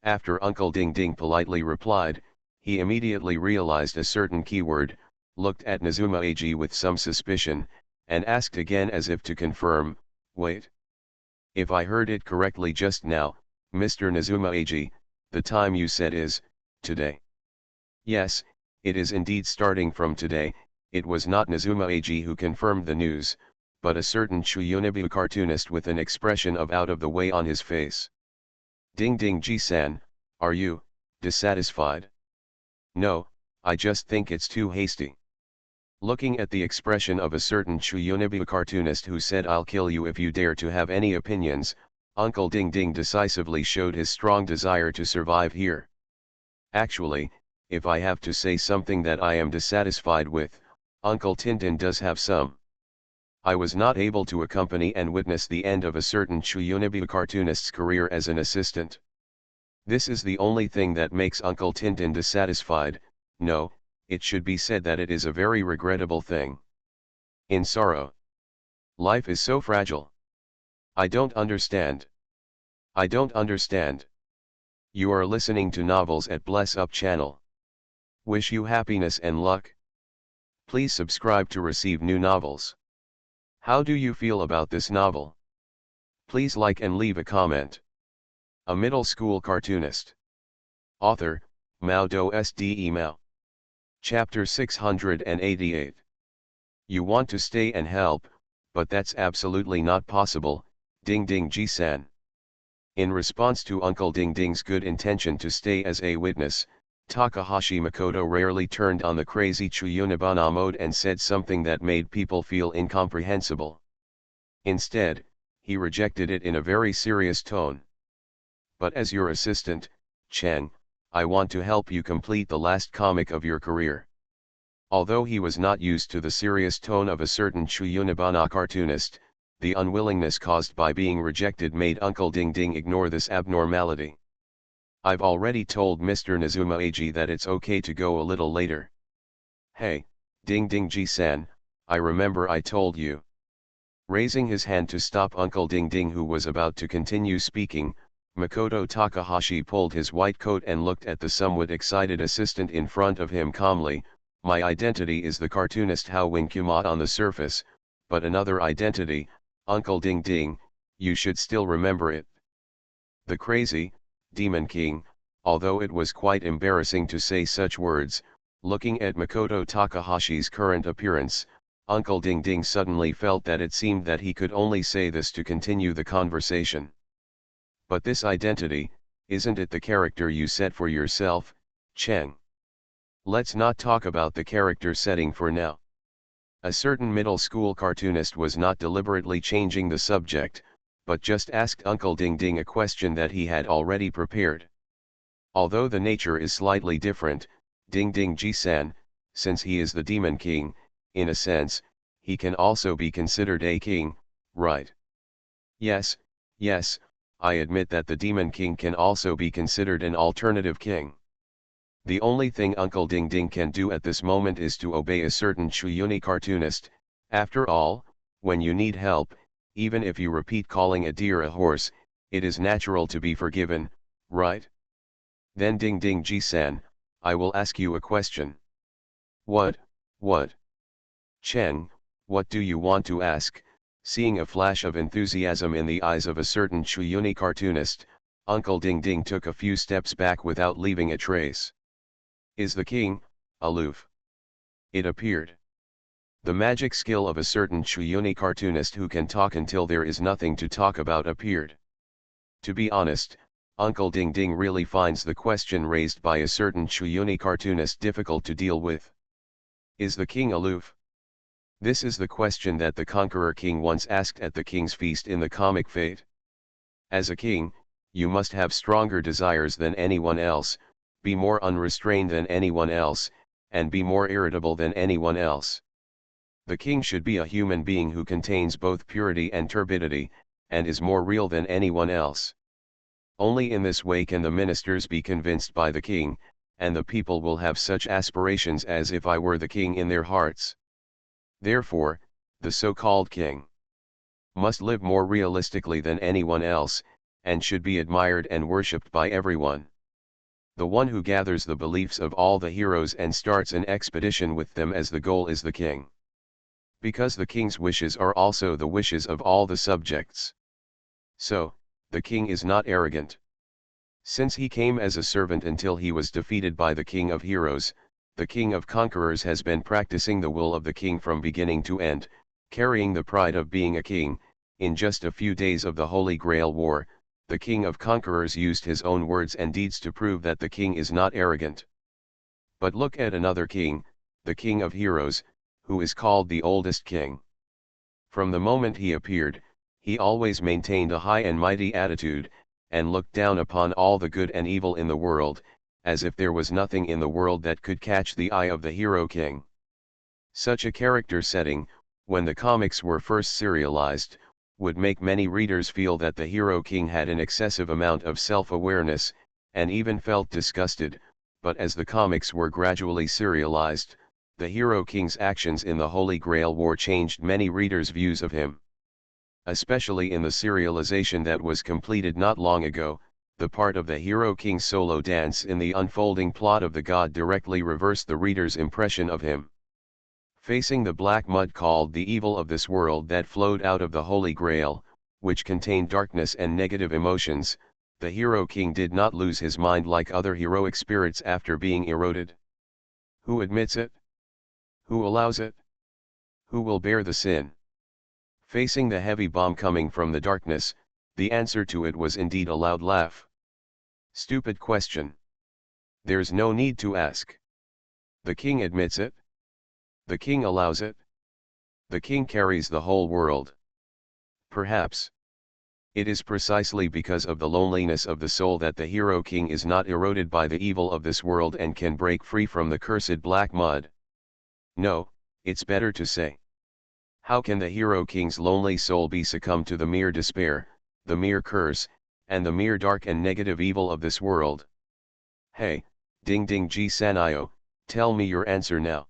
A: after Uncle Ding Ding politely replied, he immediately realized a certain keyword, looked at Nizuma Eiji with some suspicion, and asked again as if to confirm, "Wait. If I heard it correctly just now, Mr. Nizuma Eiji, the time you said is, today?" "Yes, it is indeed starting from today." It was not Nizuma Eiji who confirmed the news, but a certain Chuyunibu cartoonist with an expression of out of the way on his face. "Ding Ding Ji-san, are you dissatisfied?" "No, I just think it's too hasty." Looking at the expression of a certain Chuyunibu cartoonist who said, "I'll kill you if you dare to have any opinions," Uncle Ding Ding decisively showed his strong desire to survive here. "Actually, if I have to say something that I am dissatisfied with, Uncle Tintin does have some. I was not able to accompany and witness the end of a certain Chuyunibu cartoonist's career as an assistant. This is the only thing that makes Uncle Tintin dissatisfied. No, it should be said that it is a very regrettable thing. In sorrow. Life is so fragile. I don't understand. I don't understand." You are listening to Novels at Bless Up channel. Wish you happiness and luck. Please subscribe to receive new novels. How do you feel about this novel? Please like and leave a comment. A middle school cartoonist. Author, Mao Do SD Mao. Chapter 688. You want to stay and help, but that's absolutely not possible, Ding Ding Ji-san. In response to Uncle Ding Ding's good intention to stay as a witness, Takahashi Makoto rarely turned on the crazy Chuyunibana mode and said something that made people feel incomprehensible. Instead, he rejected it in a very serious tone. "But as your assistant, Chen, I want to help you complete the last comic of your career." Although he was not used to the serious tone of a certain Chuyunibana cartoonist, the unwillingness caused by being rejected made Uncle Ding Ding ignore this abnormality. "I've already told Mr. Nizuma Eiji that it's okay to go a little later." "Hey, Ding Ding Ji-san, I remember I told you." Raising his hand to stop Uncle Ding Ding, who was about to continue speaking, Makoto Takahashi pulled his white coat and looked at the somewhat excited assistant in front of him calmly. "My identity is the cartoonist Hao Winkuma on the surface, but another identity, Uncle Ding Ding, you should still remember it. The crazy, Demon King, although it was quite embarrassing to say such words, looking at Makoto Takahashi's current appearance, Uncle Ding Ding suddenly felt that it seemed that he could only say this to continue the conversation. But this identity, isn't it the character you set for yourself, Cheng? Let's not talk about the character setting for now. A certain middle school cartoonist was not deliberately changing the subject, but just asked Uncle Ding Ding a question that he had already prepared. Although the nature is slightly different, Ding Ding Ji-san, since he is the Demon King, in a sense, he can also be considered a king, right? Yes, yes, I admit that the Demon King can also be considered an alternative king. The only thing Uncle Ding Ding can do at this moment is to obey a certain Chuyuni cartoonist. After all, when you need help, even if you repeat calling a deer a horse, it is natural to be forgiven, right? Then Ding Ding Ji-san, I will ask you a question. What? Cheng, what do you want to ask? Seeing a flash of enthusiasm in the eyes of a certain Chuyuni cartoonist, Uncle Ding Ding took a few steps back without leaving a trace. Is the king aloof? It appeared. The magic skill of a certain Chuyuni cartoonist who can talk until there is nothing to talk about appeared. To be honest, Uncle Ding Ding really finds the question raised by a certain Chuyuni cartoonist difficult to deal with. Is the king aloof? This is the question that the Conqueror King once asked at the King's Feast in the comic Fate. As a king, you must have stronger desires than anyone else, be more unrestrained than anyone else, and be more irritable than anyone else. The king should be a human being who contains both purity and turbidity, and is more real than anyone else. Only in this way can the ministers be convinced by the king, and the people will have such aspirations as if I were the king in their hearts. Therefore, the so-called king must live more realistically than anyone else, and should be admired and worshipped by everyone. The one who gathers the beliefs of all the heroes and starts an expedition with them as the goal is the king. Because the king's wishes are also the wishes of all the subjects. So, the king is not arrogant. Since he came as a servant until he was defeated by the king of heroes, the king of conquerors has been practicing the will of the king from beginning to end, carrying the pride of being a king. In just a few days of the Holy Grail War, the king of conquerors used his own words and deeds to prove that the king is not arrogant. But look at another king, the king of heroes, who is called the oldest king. From the moment he appeared, he always maintained a high and mighty attitude, and looked down upon all the good and evil in the world, as if there was nothing in the world that could catch the eye of the hero king. Such a character setting, when the comics were first serialized, would make many readers feel that the hero king had an excessive amount of self-awareness, and even felt disgusted, but as the comics were gradually serialized, the hero king's actions in the Holy Grail War changed many readers' views of him. Especially in the serialization that was completed not long ago, the part of the hero king's solo dance in the unfolding plot of the god directly reversed the reader's impression of him. Facing the black mud called the evil of this world that flowed out of the Holy Grail, which contained darkness and negative emotions, the hero king did not lose his mind like other heroic spirits after being eroded. Who admits it? Who allows it? Who will bear the sin? Facing the heavy bomb coming from the darkness, the answer to it was indeed a loud laugh. Stupid question. There's no need to ask. The king admits it. The king allows it. The king carries the whole world. Perhaps. It is precisely because of the loneliness of the soul that the hero king is not eroded by the evil of this world and can break free from the cursed black mud. No, it's better to say. How can the hero king's lonely soul be succumbed to the mere despair, the mere curse, and the mere dark and negative evil of this world? Hey, Ding Ding Ji Sanayo, tell me your answer now.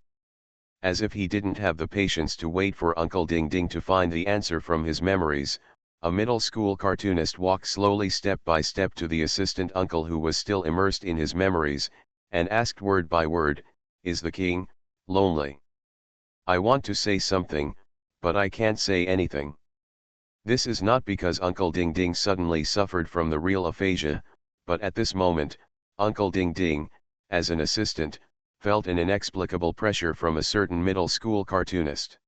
A: As if he didn't have the patience to wait for Uncle Ding Ding to find the answer from his memories, a middle school cartoonist walked slowly step by step to the assistant uncle who was still immersed in his memories, and asked word by word, "Is the king lonely? I want to say something, but I can't say anything." This is not because Uncle Ding Ding suddenly suffered from the real aphasia, but at this moment, Uncle Ding Ding, as an assistant, felt an inexplicable pressure from a certain middle school cartoonist.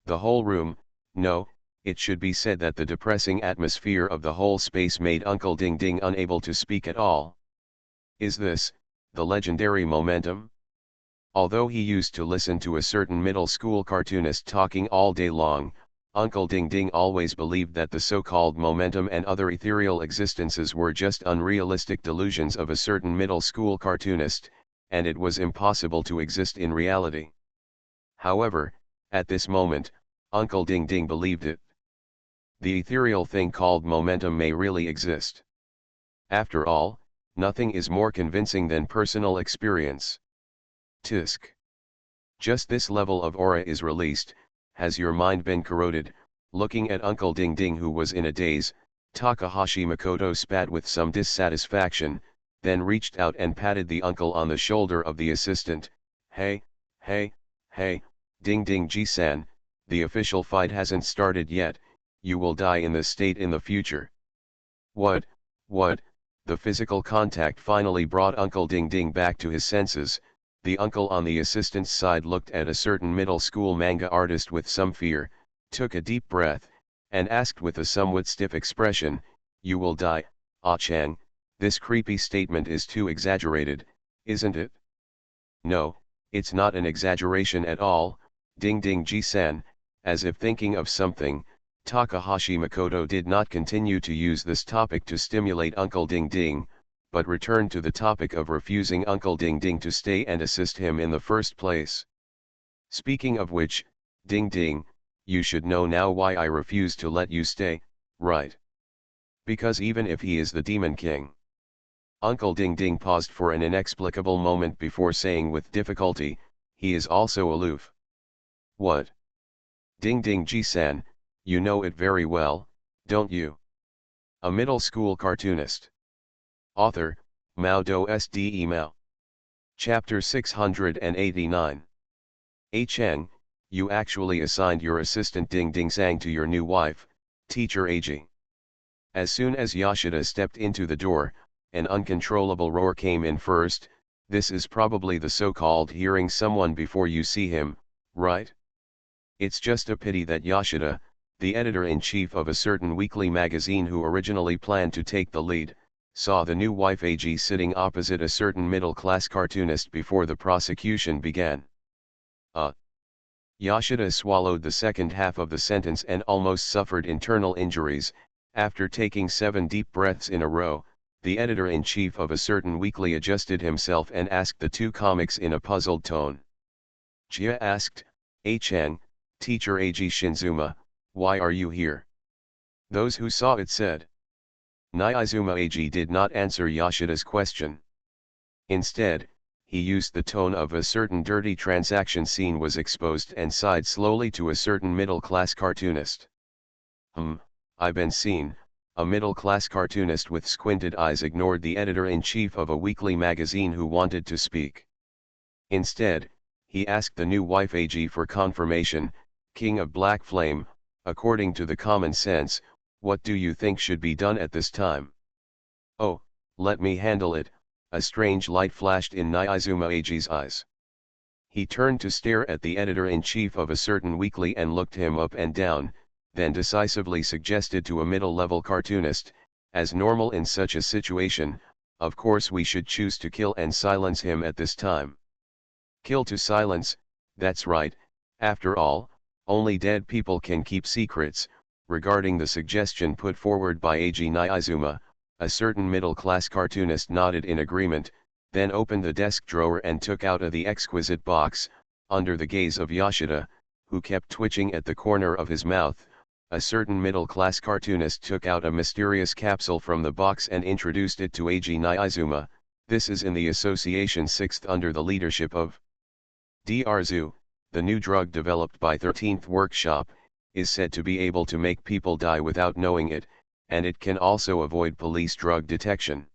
A: The whole room, no, it should be said that the depressing atmosphere of the whole space made Uncle Ding Ding unable to speak at all. Is this, the legendary momentum? Although he used to listen to a certain middle school cartoonist talking all day long, Uncle Ding Ding always believed that the so-called momentum and other ethereal existences were just unrealistic delusions of a certain middle school cartoonist, and it was impossible to exist in reality. However, at this moment, Uncle Ding Ding believed it. The ethereal thing called momentum may really exist. After all, nothing is more convincing than personal experience. Tisk. Just this level of aura is released. Has your mind been corroded? Looking at Uncle Ding Ding, who was in a daze, Takahashi Makoto spat with some dissatisfaction, then reached out and patted the uncle on the shoulder of the assistant. Hey, Ding Ding Ji-san, the official fight hasn't started yet, you will die in this state in the future. What? The physical contact finally brought Uncle Ding Ding back to his senses. The uncle on the assistant's side looked at a certain middle school manga artist with some fear, took a deep breath, and asked with a somewhat stiff expression, "You will die, Ah-chan, this creepy statement is too exaggerated, isn't it?" "No, it's not an exaggeration at all, Ding Ding Ji-san." As if thinking of something, Takahashi Makoto did not continue to use this topic to stimulate Uncle Ding Ding, but returned to the topic of refusing Uncle Ding Ding to stay and assist him in the first place. "Speaking of which, Ding Ding, you should know now why I refuse to let you stay, right? Because even if he is the Demon King." Uncle Ding Ding paused for an inexplicable moment before saying with difficulty, "He is also aloof." "What?" "Ding Ding Ji-san, you know it very well, don't you? A middle school cartoonist." Author, MaleProtagonist Mao. Chapter 689. HN, you actually assigned your assistant Ding Ding Sang to your new wife, teacher AG. As soon as Yoshida stepped into the door, an uncontrollable roar came in first. This is probably the so-called hearing someone before you see him, right? It's just a pity that Yoshida, the editor-in-chief of a certain weekly magazine who originally planned to take the lead, saw the new wife AG sitting opposite a certain middle-class cartoonist before the prosecution began. Yoshida swallowed the second half of the sentence and almost suffered internal injuries. After taking 7 deep breaths in a row, the editor-in-chief of a certain weekly adjusted himself and asked the two comics in a puzzled tone. Jia asked, "HN, teacher AG Shinzuma, why are you here?" Those who saw it said. Nyaizuma AG did not answer Yoshida's question. Instead, he used the tone of a certain dirty transaction scene was exposed and sighed slowly to a certain middle-class cartoonist. I've been seen." A middle-class cartoonist with squinted eyes ignored the editor-in-chief of a weekly magazine who wanted to speak. Instead, he asked the new wife AG for confirmation. "King of Black Flame, according to the common sense, what do you think should be done at this time?" "Oh, let me handle it." A strange light flashed in Nyaizuma AG's eyes. He turned to stare at the editor-in-chief of a certain weekly and looked him up and down, then decisively suggested to a middle-level cartoonist, "As normal in such a situation, of course we should choose to kill and silence him at this time." Kill to silence, that's right, after all, only dead people can keep secrets. Regarding the suggestion put forward by AG Nyaizuma, a certain middle-class cartoonist nodded in agreement, then opened the desk drawer and took out the exquisite box. Under the gaze of Yoshida, who kept twitching at the corner of his mouth, a certain middle-class cartoonist took out a mysterious capsule from the box and introduced it to AG Nyaizuma. "This is in the Association 6th under the leadership of Drzu, the new drug developed by 13th Workshop, is said to be able to make people die without knowing it, and it can also avoid police drug detection."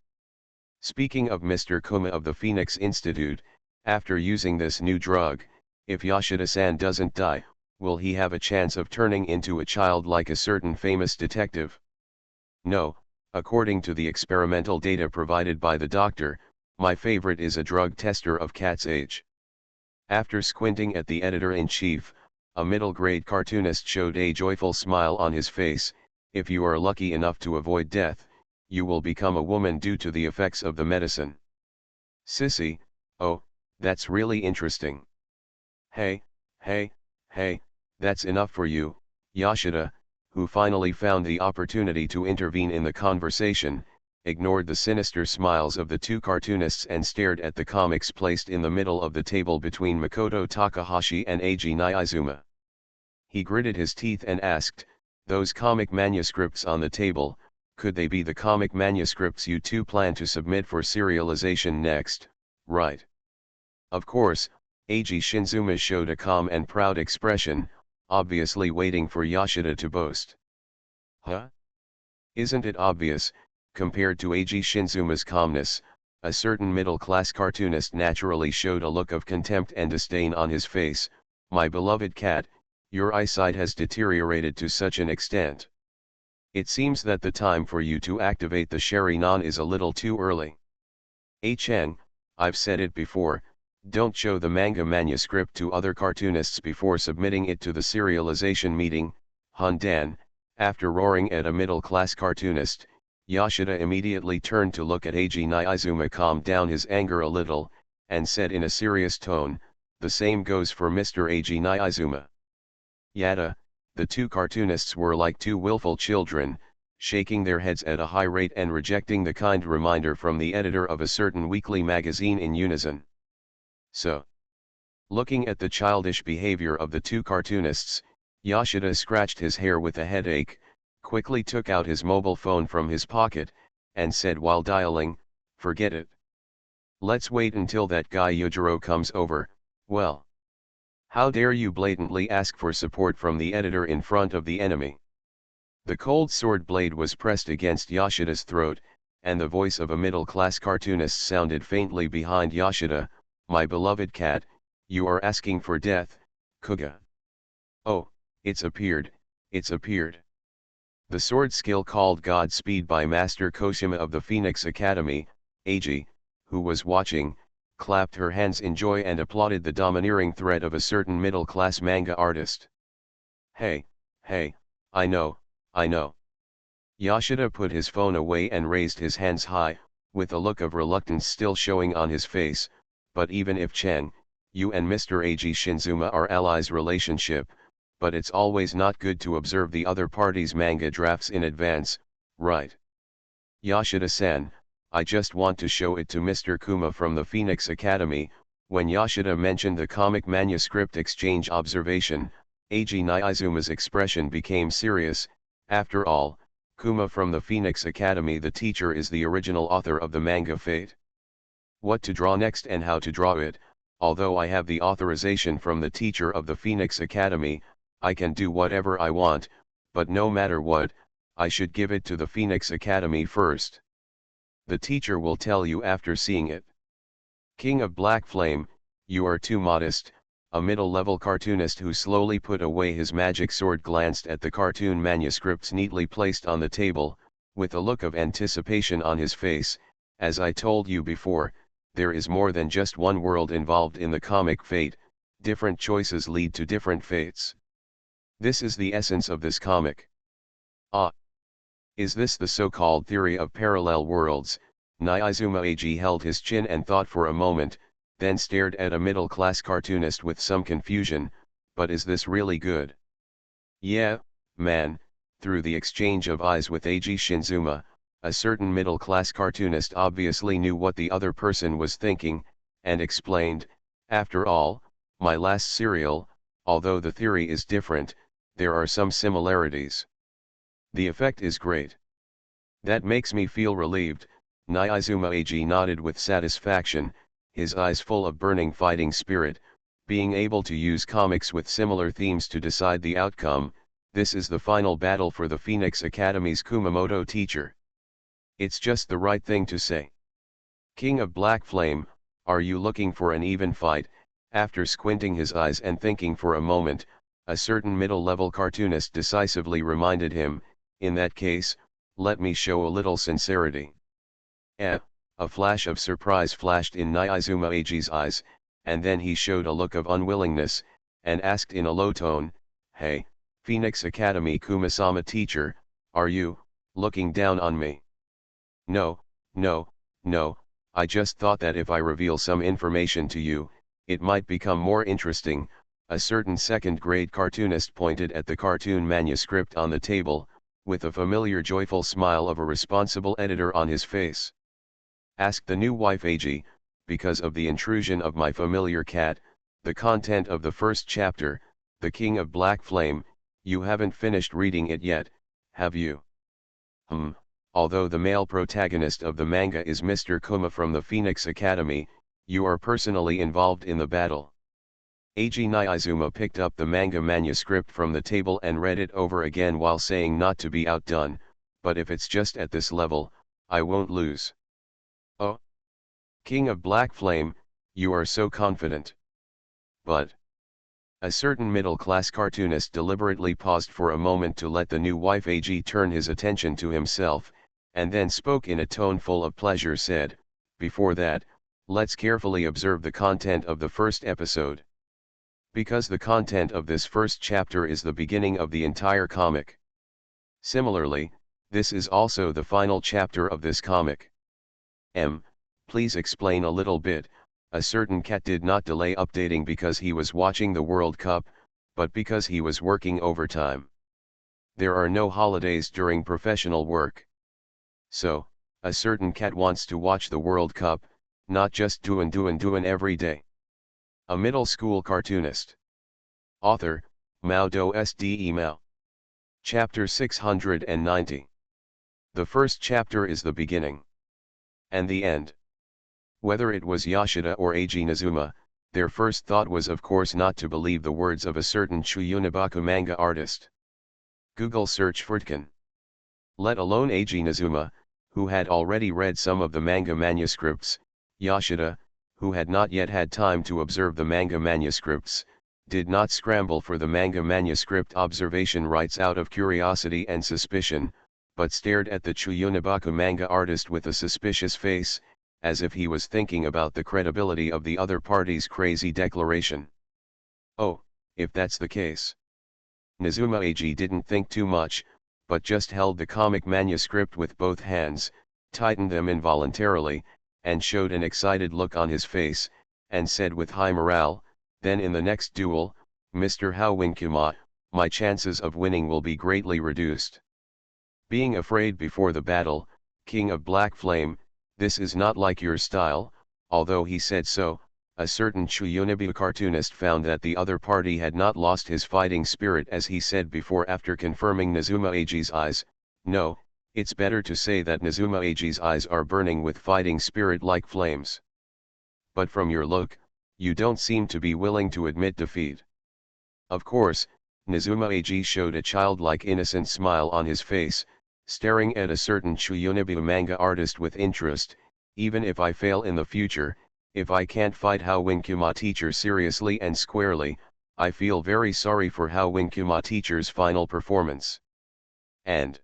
A: Speaking of Mr. Kuma of the Phoenix Institute, after using this new drug, if Yoshida-san doesn't die, Will he have a chance of turning into a child like a certain famous detective? No, according to the experimental data provided by the doctor, my favorite is a drug tester of cat's age. After squinting at the editor-in-chief, a middle-grade cartoonist showed a joyful smile on his face. If you are lucky enough to avoid death, you will become a woman due to the effects of the medicine. Sissy, oh, that's really interesting. Hey, hey, hey, that's enough for you, Yoshida, who finally found the opportunity to intervene in the conversation, ignored the sinister smiles of the two cartoonists and stared at the comics placed in the middle of the table between Makoto Takahashi and Eiji Naiizuma. He gritted his teeth and asked, "Those comic manuscripts on the table, could they be the comic manuscripts you two plan to submit for serialization next, right?" Of course, Eiji Shinzuma showed a calm and proud expression, obviously waiting for Yoshida to boast. Huh? Isn't it obvious? Compared to Eiji Shinzuma's calmness, a certain middle-class cartoonist naturally showed a look of contempt and disdain on his face. "My beloved cat, your eyesight has deteriorated to such an extent. It seems that the time for you to activate the Sharingan is a little too early. Chen, I've said it before, don't show the manga manuscript to other cartoonists before submitting it to the serialization meeting." Hundan, after roaring at a middle-class cartoonist, Yoshida immediately turned to look at Eiji Naiizuma, calmed down his anger a little, and said in a serious tone, "The same goes for Mr. Eiji Naiizuma." Yada, the two cartoonists were like two willful children, shaking their heads at a high rate and rejecting the kind reminder from the editor of a certain weekly magazine in unison. So, looking at the childish behavior of the two cartoonists, Yoshida scratched his hair with a headache, quickly took out his mobile phone from his pocket, and said while dialing, "Forget it. Let's wait until that guy Yujiro comes over." Well, how dare you blatantly ask for support from the editor in front of the enemy? The cold sword blade was pressed against Yoshida's throat, and the voice of a middle-class cartoonist sounded faintly behind Yoshida, "My beloved cat, you are asking for death, Kuga." Oh, it's appeared, it's appeared. The sword skill called Godspeed by Master Koshima of the Phoenix Academy, Eiji, who was watching, clapped her hands in joy and applauded the domineering threat of a certain middle-class manga artist. Hey, I know. Yoshida put his phone away and raised his hands high, with a look of reluctance still showing on his face. "But even if Chen, you and Mr. Eiji Shinzuma are allies relationship, but it's always not good to observe the other party's manga drafts in advance, right? Yoshida-san, I just want to show it to Mr. Kuma from the Phoenix Academy." When Yoshida mentioned the comic manuscript exchange observation, Eiji Naiizuma's expression became serious. After all, Kuma from the Phoenix Academy, the teacher, is the original author of the manga Fate. What to draw next and how to draw it, although I have the authorization from the teacher of the Phoenix Academy, I can do whatever I want, but no matter what, I should give it to the Phoenix Academy first. The teacher will tell you after seeing it. King of Black Flame, you are too modest. A middle-level cartoonist who slowly put away his magic sword glanced at the cartoon manuscripts neatly placed on the table, with a look of anticipation on his face. "As I told you before, there is more than just one world involved in the comic Fate. Different choices lead to different fates. This is the essence of this comic." Ah! Is this the so-called theory of parallel worlds? Naiizuma Eiji held his chin and thought for a moment, then stared at a middle-class cartoonist with some confusion. "But is this really good?" "Yeah, man." Through the exchange of eyes with Eiji Shinzuma, a certain middle-class cartoonist obviously knew what the other person was thinking, and explained, "After all, my last serial, although the theory is different, there are some similarities. The effect is great." "That makes me feel relieved." Naiizuma Eiji nodded with satisfaction, his eyes full of burning fighting spirit. Being able to use comics with similar themes to decide the outcome, this is the final battle for the Phoenix Academy's Kumamoto teacher. It's just the right thing to say. "King of Black Flame, are you looking for an even fight?" After squinting his eyes and thinking for a moment, A certain middle-level cartoonist decisively reminded him, in that case, let me show a little sincerity. A flash of surprise flashed in Nizuma Eiji's eyes, and then he showed a look of unwillingness, and asked in a low tone, "Hey, Phoenix Academy Kumasama teacher, are you looking down on me?" "No, no, no, I just thought that if I reveal some information to you, it might become more interesting." A certain second-grade cartoonist pointed at the cartoon manuscript on the table, with a familiar joyful smile of a responsible editor on his face. "Ask the new wife Eiji, because of the intrusion of my familiar cat, the content of the first chapter, The King of Black Flame, you haven't finished reading it yet, have you?" Although the male protagonist of the manga is Mr. Kuma from the Phoenix Academy, you are personally involved in the battle." Eiji Nizuma picked up the manga manuscript from the table and read it over again while saying not to be outdone, "But if it's just at this level, I won't lose." "Oh, King of Black Flame, you are so confident." "But..." A certain middle-class cartoonist deliberately paused for a moment to let the new wife Eiji turn his attention to himself, and then spoke in a tone full of pleasure said, "Before that, let's carefully observe the content of the first episode. Because the content of this first chapter is the beginning of the entire comic. Similarly, this is also the final chapter of this comic." Please explain a little bit." A certain cat did not delay updating because he was watching the World Cup, but because he was working overtime. There are no holidays during professional work. So, a certain cat wants to watch the World Cup, not just doin' every day. A middle school cartoonist. Author, MaleProtagonist. Chapter 690. The first chapter is the beginning. And the end. Whether it was Yoshida or Eiji Nizuma, their first thought was of course not to believe the words of a certain Chuyunabaku manga artist. Google search Furtkin. Let alone Eiji Nizuma, who had already read some of the manga manuscripts, Yoshida, who had not yet had time to observe the manga manuscripts, did not scramble for the manga manuscript observation rights out of curiosity and suspicion, but stared at the Chuyunabaku manga artist with a suspicious face, as if he was thinking about the credibility of the other party's crazy declaration. Oh, if that's the case. Nizuma Eiji didn't think too much, but just held the comic manuscript with both hands, tightened them involuntarily, and showed an excited look on his face, and said with high morale, "Then in the next duel, Mr. Howinkuma, my chances of winning will be greatly reduced. Being afraid before the battle, King of Black Flame, this is not like your style." Although he said so, a certain Chuyunabaku cartoonist found that the other party had not lost his fighting spirit as he said before after confirming Nizuma Eiji's eyes. "No, it's better to say that Nizuma Eiji's eyes are burning with fighting spirit like flames. But from your look, you don't seem to be willing to admit defeat." Of course, Nizuma Eiji showed a childlike innocent smile on his face, staring at a certain Chuyunabaku manga artist with interest. "Even if I fail in the future, if I can't fight Howinkuma teacher seriously and squarely, I feel very sorry for Howinkuma teacher's final performance. And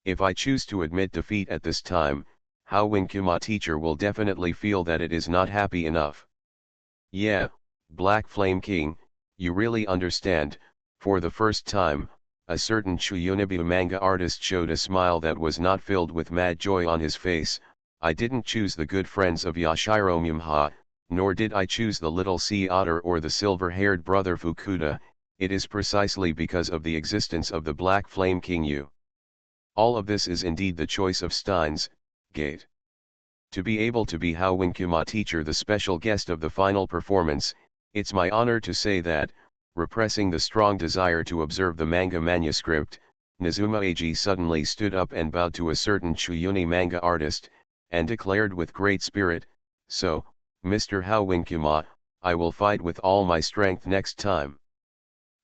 A: if I choose to admit defeat at this time, Howinkuma teacher will definitely feel that it is not happy enough." Yeah, Black Flame King, you really understand. For the first time, a certain Chuyunabaku manga artist showed a smile that was not filled with mad joy on his face. "I didn't choose the good friends of Yashiro Mumha, nor did I choose the little sea otter or the silver-haired brother Fukuda, it is precisely because of the existence of the Black Flame King you. All of this is indeed the choice of Steins Gate. To be able to be Howinkuma teacher the special guest of the final performance, it's my honor to say that." Repressing the strong desire to observe the manga manuscript, Nizuma Eiji suddenly stood up and bowed to a certain Chuyuni manga artist, and declared with great spirit, "So, Mr. Howinkuma, I will fight with all my strength next time.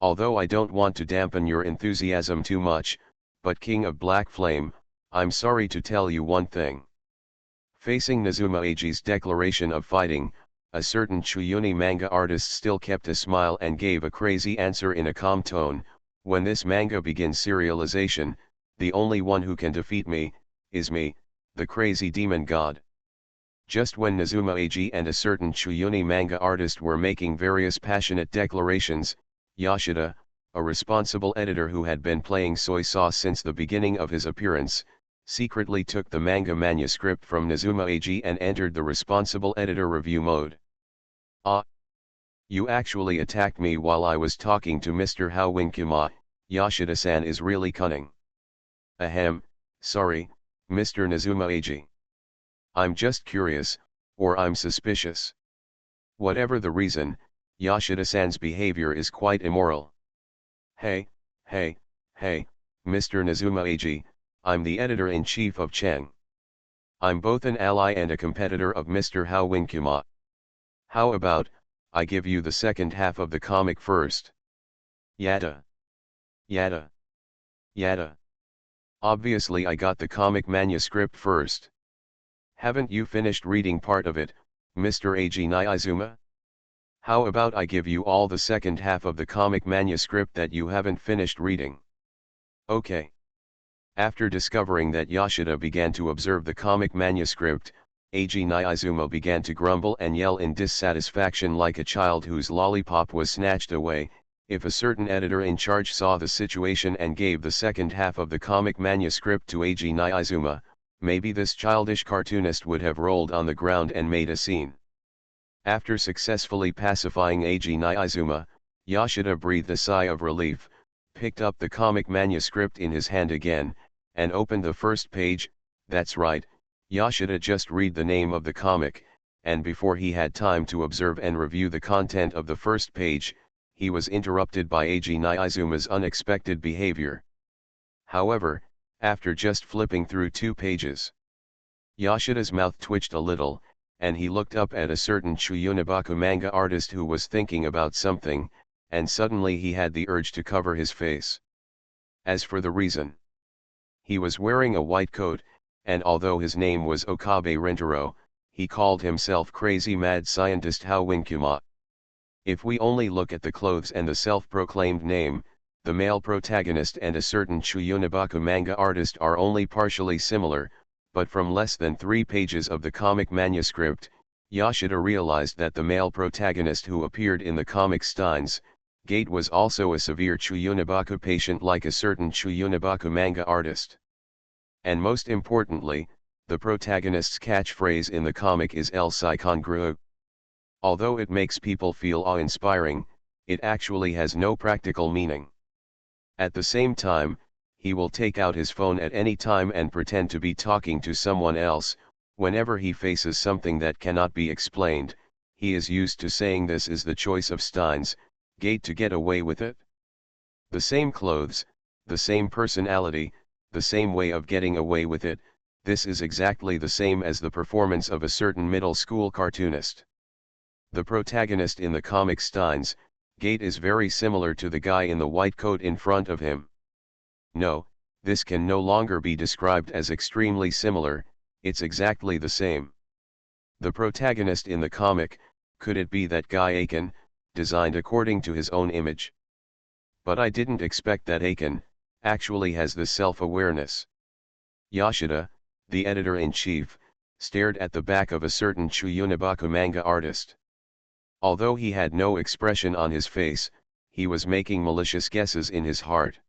A: Although I don't want to dampen your enthusiasm too much, but King of Black Flame, I'm sorry to tell you one thing." Facing Nizuma Eiji's declaration of fighting, A certain Chuyuni manga artist still kept a smile and gave a crazy answer in a calm tone. When this manga begins serialization, the only one who can defeat me, is me, the crazy demon god. Just when Nazuma Ag and a certain Chuyuni manga artist were making various passionate declarations, Yoshida, a responsible editor who had been playing soy sauce since the beginning of his appearance, secretly took the manga manuscript from Nazuma Ag and entered the responsible editor review mode. Ah! You actually attacked me while I was talking to Mr. Howinkuma, Yoshida-san is really cunning. Ahem, sorry, Mr. Nazuma Ag. I'm just curious, or I'm suspicious. Whatever the reason, Yoshida-san's behavior is quite immoral. Hey, Mr. Nazuma Ag, I'm the editor-in-chief of Cheng. I'm both an ally and a competitor of Mr. Howinkuma. How about, I give you the second half of the comic first? Yada. Yada. Yada. Obviously I got the comic manuscript first. Haven't you finished reading part of it, Mr. Eiji Nyaizuma? How about I give you all the second half of the comic manuscript that you haven't finished reading? Okay. After discovering that Yoshida began to observe the comic manuscript, Eiji Nyaizuma began to grumble and yell in dissatisfaction like a child whose lollipop was snatched away. If a certain editor in charge saw the situation and gave the second half of the comic manuscript to Eiji Nyaizuma, maybe this childish cartoonist would have rolled on the ground and made a scene. After successfully pacifying Eiji Nyaizuma, Yoshida breathed a sigh of relief, picked up the comic manuscript in his hand again, and opened the first page. That's right, Yoshida just read the name of the comic, and before he had time to observe and review the content of the first page, he was interrupted by Eiji Nyaizuma's unexpected behavior. However, after just flipping through 2 pages, Yoshida's mouth twitched a little, and he looked up at a certain Chuyunibaku manga artist who was thinking about something, and suddenly he had the urge to cover his face. As for the reason, he was wearing a white coat, and although his name was Okabe Rentaro, he called himself Crazy Mad Scientist Howinkuma. If we only look at the clothes and the self-proclaimed name, the male protagonist and a certain Chuyunibaku manga artist are only partially similar, but from less than 3 pages of the comic manuscript, Yoshida realized that the male protagonist who appeared in the comic Steins Gate was also a severe Chuyunibaku patient like a certain Chuyunibaku manga artist. And most importantly, the protagonist's catchphrase in the comic is El Sai Congruo. Although it makes people feel awe-inspiring, it actually has no practical meaning. At the same time, he will take out his phone at any time and pretend to be talking to someone else. Whenever he faces something that cannot be explained, he is used to saying this is the choice of Steins Gate to get away with it. The same clothes, the same personality, the same way of getting away with it. This is exactly the same as the performance of a certain middle school cartoonist. The protagonist in the comic Steins Gate is very similar to the guy in the white coat in front of him. No, this can no longer be described as extremely similar, it's exactly the same. The protagonist in the comic, could it be that guy Aiken, designed according to his own image? But I didn't expect that Aiken actually has this self-awareness. Yoshida, the editor-in-chief, stared at the back of a certain Chuyunibaku manga artist. Although he had no expression on his face, he was making malicious guesses in his heart.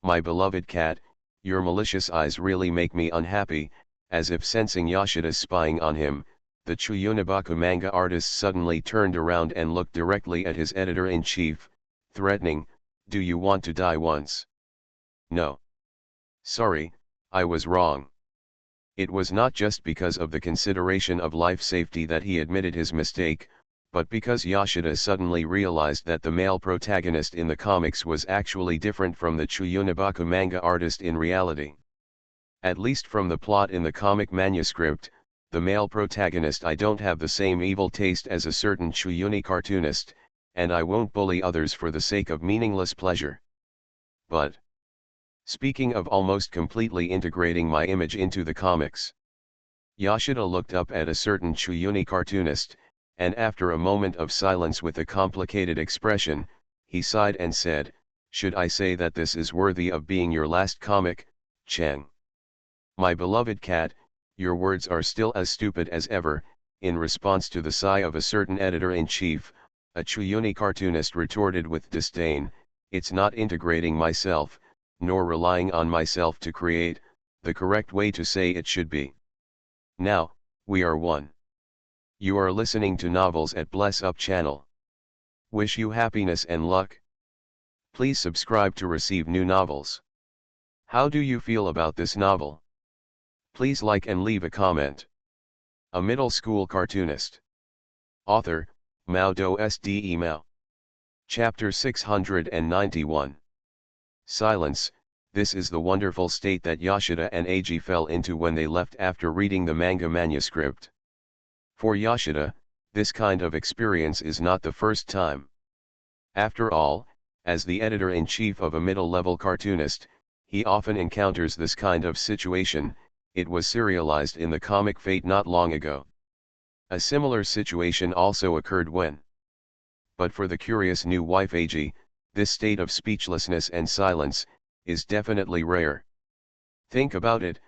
A: My beloved cat, your malicious eyes really make me unhappy. As if sensing Yoshida's spying on him, the Chuyunibaku manga artist suddenly turned around and looked directly at his editor-in-chief, threatening, "Do you want to die once?" No. Sorry, I was wrong. It was not just because of the consideration of life safety that he admitted his mistake, but because Yoshida suddenly realized that the male protagonist in the comics was actually different from the Chuyunibaku manga artist in reality. At least from the plot in the comic manuscript, the male protagonist I don't have the same evil taste as a certain Chuyuni cartoonist, and I won't bully others for the sake of meaningless pleasure. But speaking of almost completely integrating my image into the comics, Yoshida looked up at a certain Chuyuni cartoonist, and after a moment of silence with a complicated expression, he sighed and said, "Should I say that this is worthy of being your last comic, Cheng? My beloved cat, your words are still as stupid as ever." In response to the sigh of a certain editor-in-chief, a Chuyuni cartoonist retorted with disdain, "It's not integrating myself, nor relying on myself to create, the correct way to say it should be. Now, we are one. You are listening to Novels at Bless Up channel. Wish you happiness and luck. Please subscribe to receive new novels. How do you feel about this novel? Please like and leave a comment. A middle school cartoonist. Author, MaleProtagonist. Male. Chapter 691. Silence. This is the wonderful state that Yoshida and Eiji fell into when they left after reading the manga manuscript. For Yoshida, this kind of experience is not the first time. After all, as the editor-in-chief of a middle-level cartoonist, he often encounters this kind of situation. It was serialized in the comic Fate not long ago. A similar situation also occurred when. But for the curious new wife Eiji, this state of speechlessness and silence is definitely rare. Think about it,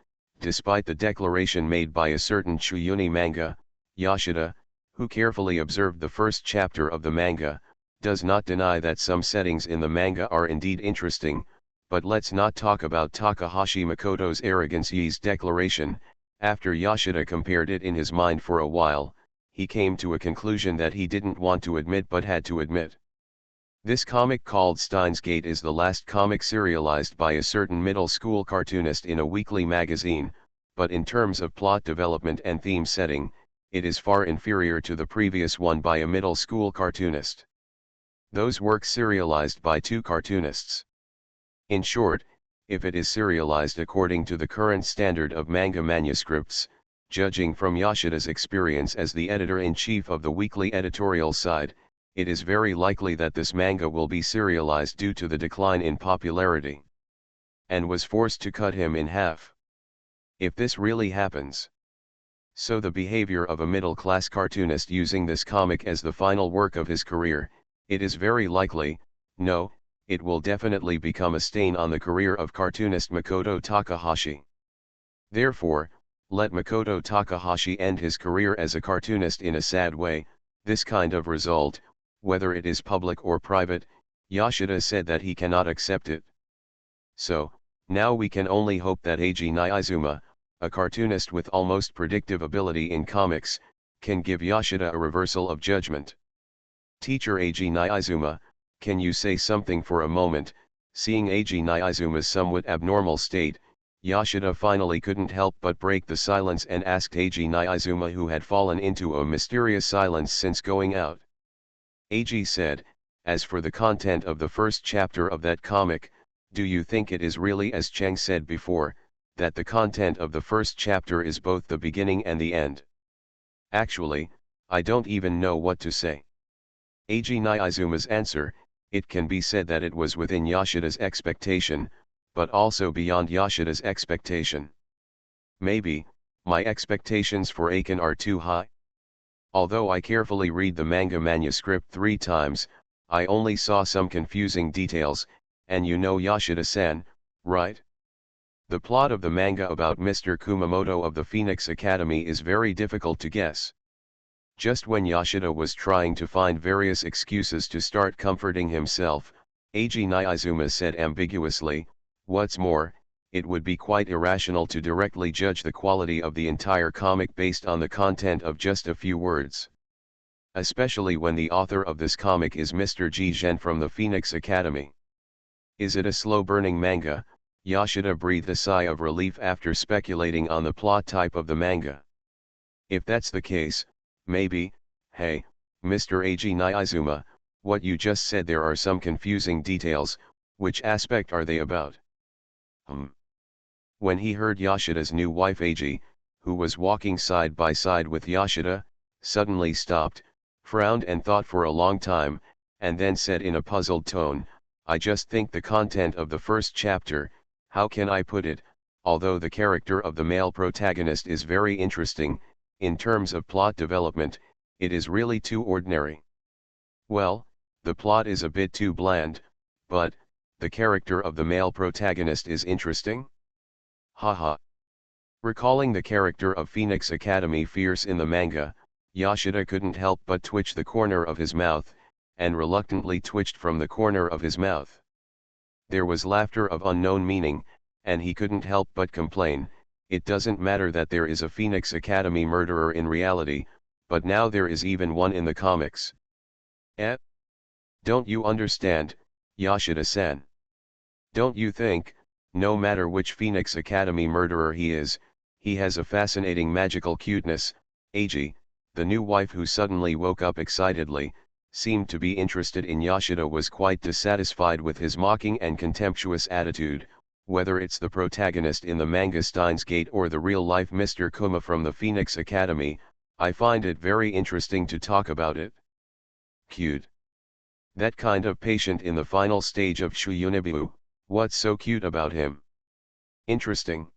A: despite the declaration made by a certain Chuyuni manga, Yoshida, who carefully observed the first chapter of the manga, does not deny that some settings in the manga are indeed interesting. But let's not talk about Takahashi Makoto's arrogance. Ye's declaration. After Yoshida compared it in his mind for a while, he came to a conclusion that he didn't want to admit but had to admit. This comic called Steins Gate is the last comic serialized by a certain middle school cartoonist in a weekly magazine, but in terms of plot development and theme setting, it is far inferior to the previous one by a middle school cartoonist. Those works serialized by two cartoonists. In short, if it is serialized according to the current standard of manga manuscripts, judging from Yoshida's experience as the editor-in-chief of the weekly editorial side, it is very likely that this manga will be serialized due to the decline in popularity, and was forced to cut him in half. If this really happens, so the behavior of a middle-class cartoonist using this comic as the final work of his career, it is very likely, no, it will definitely become a stain on the career of cartoonist Makoto Takahashi. Therefore, let Makoto Takahashi end his career as a cartoonist in a sad way. This kind of result, whether it is public or private, Yoshida said that he cannot accept it. So, now we can only hope that Eiji Niizuma, a cartoonist with almost predictive ability in comics, can give Yoshida a reversal of judgment. Teacher Eiji Niizuma, can you say something for a moment? Seeing Eiji Niizuma's somewhat abnormal state, Yoshida finally couldn't help but break the silence and asked Eiji Niizuma, who had fallen into a mysterious silence since going out. Eiji said, "As for the content of the first chapter of that comic, do you think it is really as Cheng said before, that the content of the first chapter is both the beginning and the end? Actually, I don't even know what to say." Eiji Niizuma's answer: "It can be said that it was within Yoshida's expectation, but also beyond Yoshida's expectation. Maybe, my expectations for Aiken are too high? Although I carefully read the manga manuscript 3 times, I only saw some confusing details, and you know Yoshida-san, right? The plot of the manga about Mr. Kumamoto of the Phoenix Academy is very difficult to guess." Just when Yoshida was trying to find various excuses to start comforting himself, Eiji Niizuma said ambiguously, "What's more, it would be quite irrational to directly judge the quality of the entire comic based on the content of just a few words. Especially when the author of this comic is Mr. Ji Zhen from the Phoenix Academy. Is it a slow-burning manga?" Yoshida breathed a sigh of relief after speculating on the plot type of the manga. "If that's the case, maybe." "Hey, Mr. Eiji Niizuma, what you just said there are some confusing details. Which aspect are they about?" When he heard Yoshida's new wife Eiji, who was walking side by side with Yoshida, suddenly stopped, frowned and thought for a long time, and then said in a puzzled tone, "I just think the content of the first chapter, how can I put it, although the character of the male protagonist is very interesting, in terms of plot development, it is really too ordinary. Well, the plot is a bit too bland, but the character of the male protagonist is interesting? Haha. Recalling the character of Phoenix Academy Fierce in the manga, Yoshida couldn't help but twitch the corner of his mouth, and reluctantly twitched from the corner of his mouth. There was laughter of unknown meaning, and he couldn't help but complain, "It doesn't matter that there is a Phoenix Academy murderer in reality, but now there is even one in the comics." Eh? Don't you understand, Yoshida-san? Don't you think, no matter which Phoenix Academy murderer he is, he has a fascinating magical cuteness? Eiji, the new wife who suddenly woke up excitedly, seemed to be interested in Yoshida, was quite dissatisfied with his mocking and contemptuous attitude, whether it's the protagonist in the manga Steins Gate or the real-life Mr. Kuma from the Phoenix Academy. I find it very interesting to talk about it. Cute. That kind of patient in the final stage of Shuyunibu, what's so cute about him? Interesting.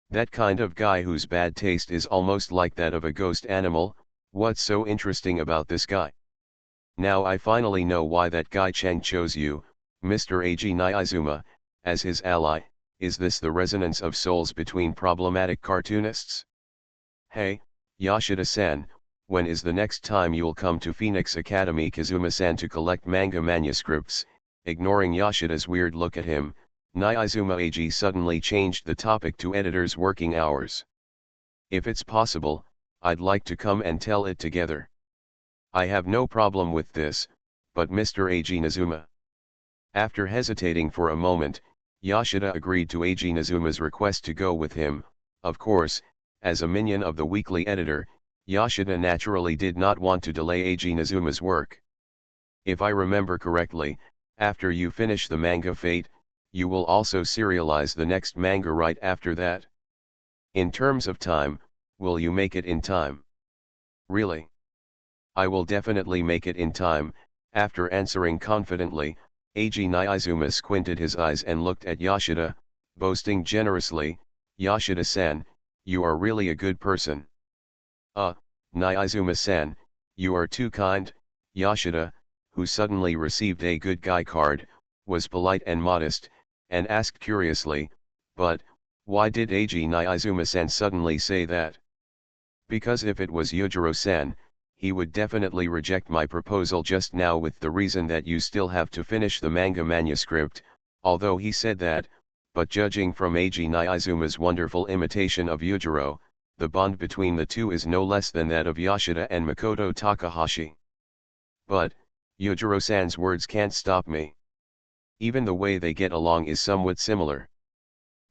A: That kind of guy whose bad taste is almost like that of a ghost animal, what's so interesting about this guy? Now I finally know why that guy Cheng chose you, Mr. Eiji Nyaizuma, as his ally. Is this the resonance of souls between problematic cartoonists? Hey, Yoshida-san, when is the next time you'll come to Phoenix Academy Kazuma-san to collect manga manuscripts? Ignoring Yoshida's weird look at him, Nyaizuma Eiji suddenly changed the topic to editor's working hours. If it's possible, I'd like to come and tell it together. I have no problem with this, but Mr. Eiji Nizuma. After hesitating for a moment, Yoshida agreed to Eiji Nizuma's request to go with him. Of course, as a minion of the weekly editor, Yoshida naturally did not want to delay Eiji Nizuma's work. If I remember correctly, after you finish the manga Fate, you will also serialize the next manga right after that. In terms of time, will you make it in time? Really? I will definitely make it in time. After answering confidently, Eiji Nyaizuma squinted his eyes and looked at Yoshida, boasting generously, "Yoshida-san, you are really a good person." Nyaizuma-san, you are too kind." Yoshida, who suddenly received a good guy card, was polite and modest, and asked curiously, "But, why did Eiji Nyaizuma-san suddenly say that?" "Because if it was Yujiro-san, he would definitely reject my proposal just now with the reason that you still have to finish the manga manuscript." Although he said that, but judging from Eiji Nyaizuma wonderful imitation of Yujiro, the bond between the two is no less than that of Yoshida and Makoto Takahashi. But, Yujiro-san's words can't stop me. Even the way they get along is somewhat similar.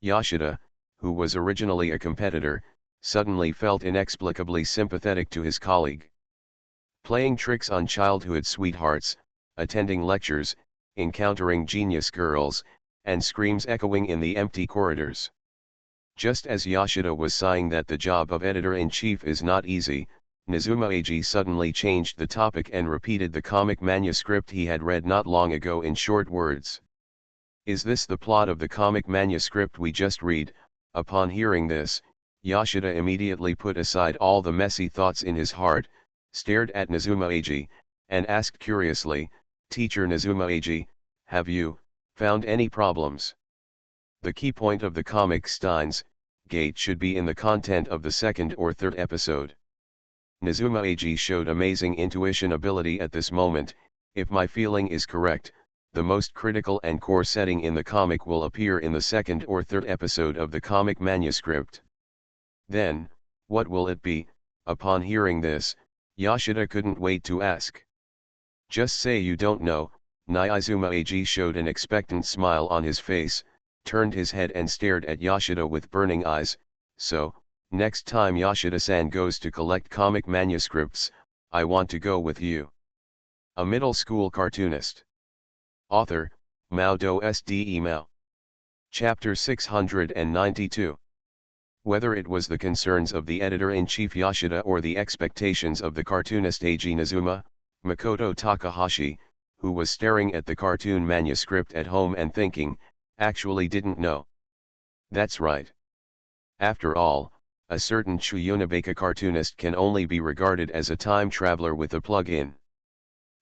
A: Yoshida, who was originally a competitor, suddenly felt inexplicably sympathetic to his colleague. Playing tricks on childhood sweethearts, attending lectures, encountering genius girls, and screams echoing in the empty corridors. Just as Yoshida was sighing that the job of editor-in-chief is not easy, Nizuma Eiji suddenly changed the topic and repeated the comic manuscript he had read not long ago in short words. "Is this the plot of the comic manuscript we just read?" Upon hearing this, Yoshida immediately put aside all the messy thoughts in his heart, stared at Nizuma Eiji, and asked curiously, "Teacher Nizuma Eiji, have you found any problems?" The key point of the comic Steins Gate should be in the content of the second or third episode. Nizuma Eiji showed amazing intuition ability at this moment. "If my feeling is correct, the most critical and core setting in the comic will appear in the second or third episode of the comic manuscript." Then, what will it be? Upon hearing this, Yoshida couldn't wait to ask. "Just say you don't know." Nyaizuma Eiji showed an expectant smile on his face, turned his head and stared at Yoshida with burning eyes. "So, next time Yoshida-san goes to collect comic manuscripts, I want to go with you." A middle school cartoonist. Author, Mao-do-sde Mao. Chapter 692. Whether it was the concerns of the editor-in-chief Yoshida or the expectations of the cartoonist Eiji Nizuma, Makoto Takahashi, who was staring at the cartoon manuscript at home and thinking, actually didn't know. That's right. After all, a certain Chuyunabeka cartoonist can only be regarded as a time traveler with a plug-in.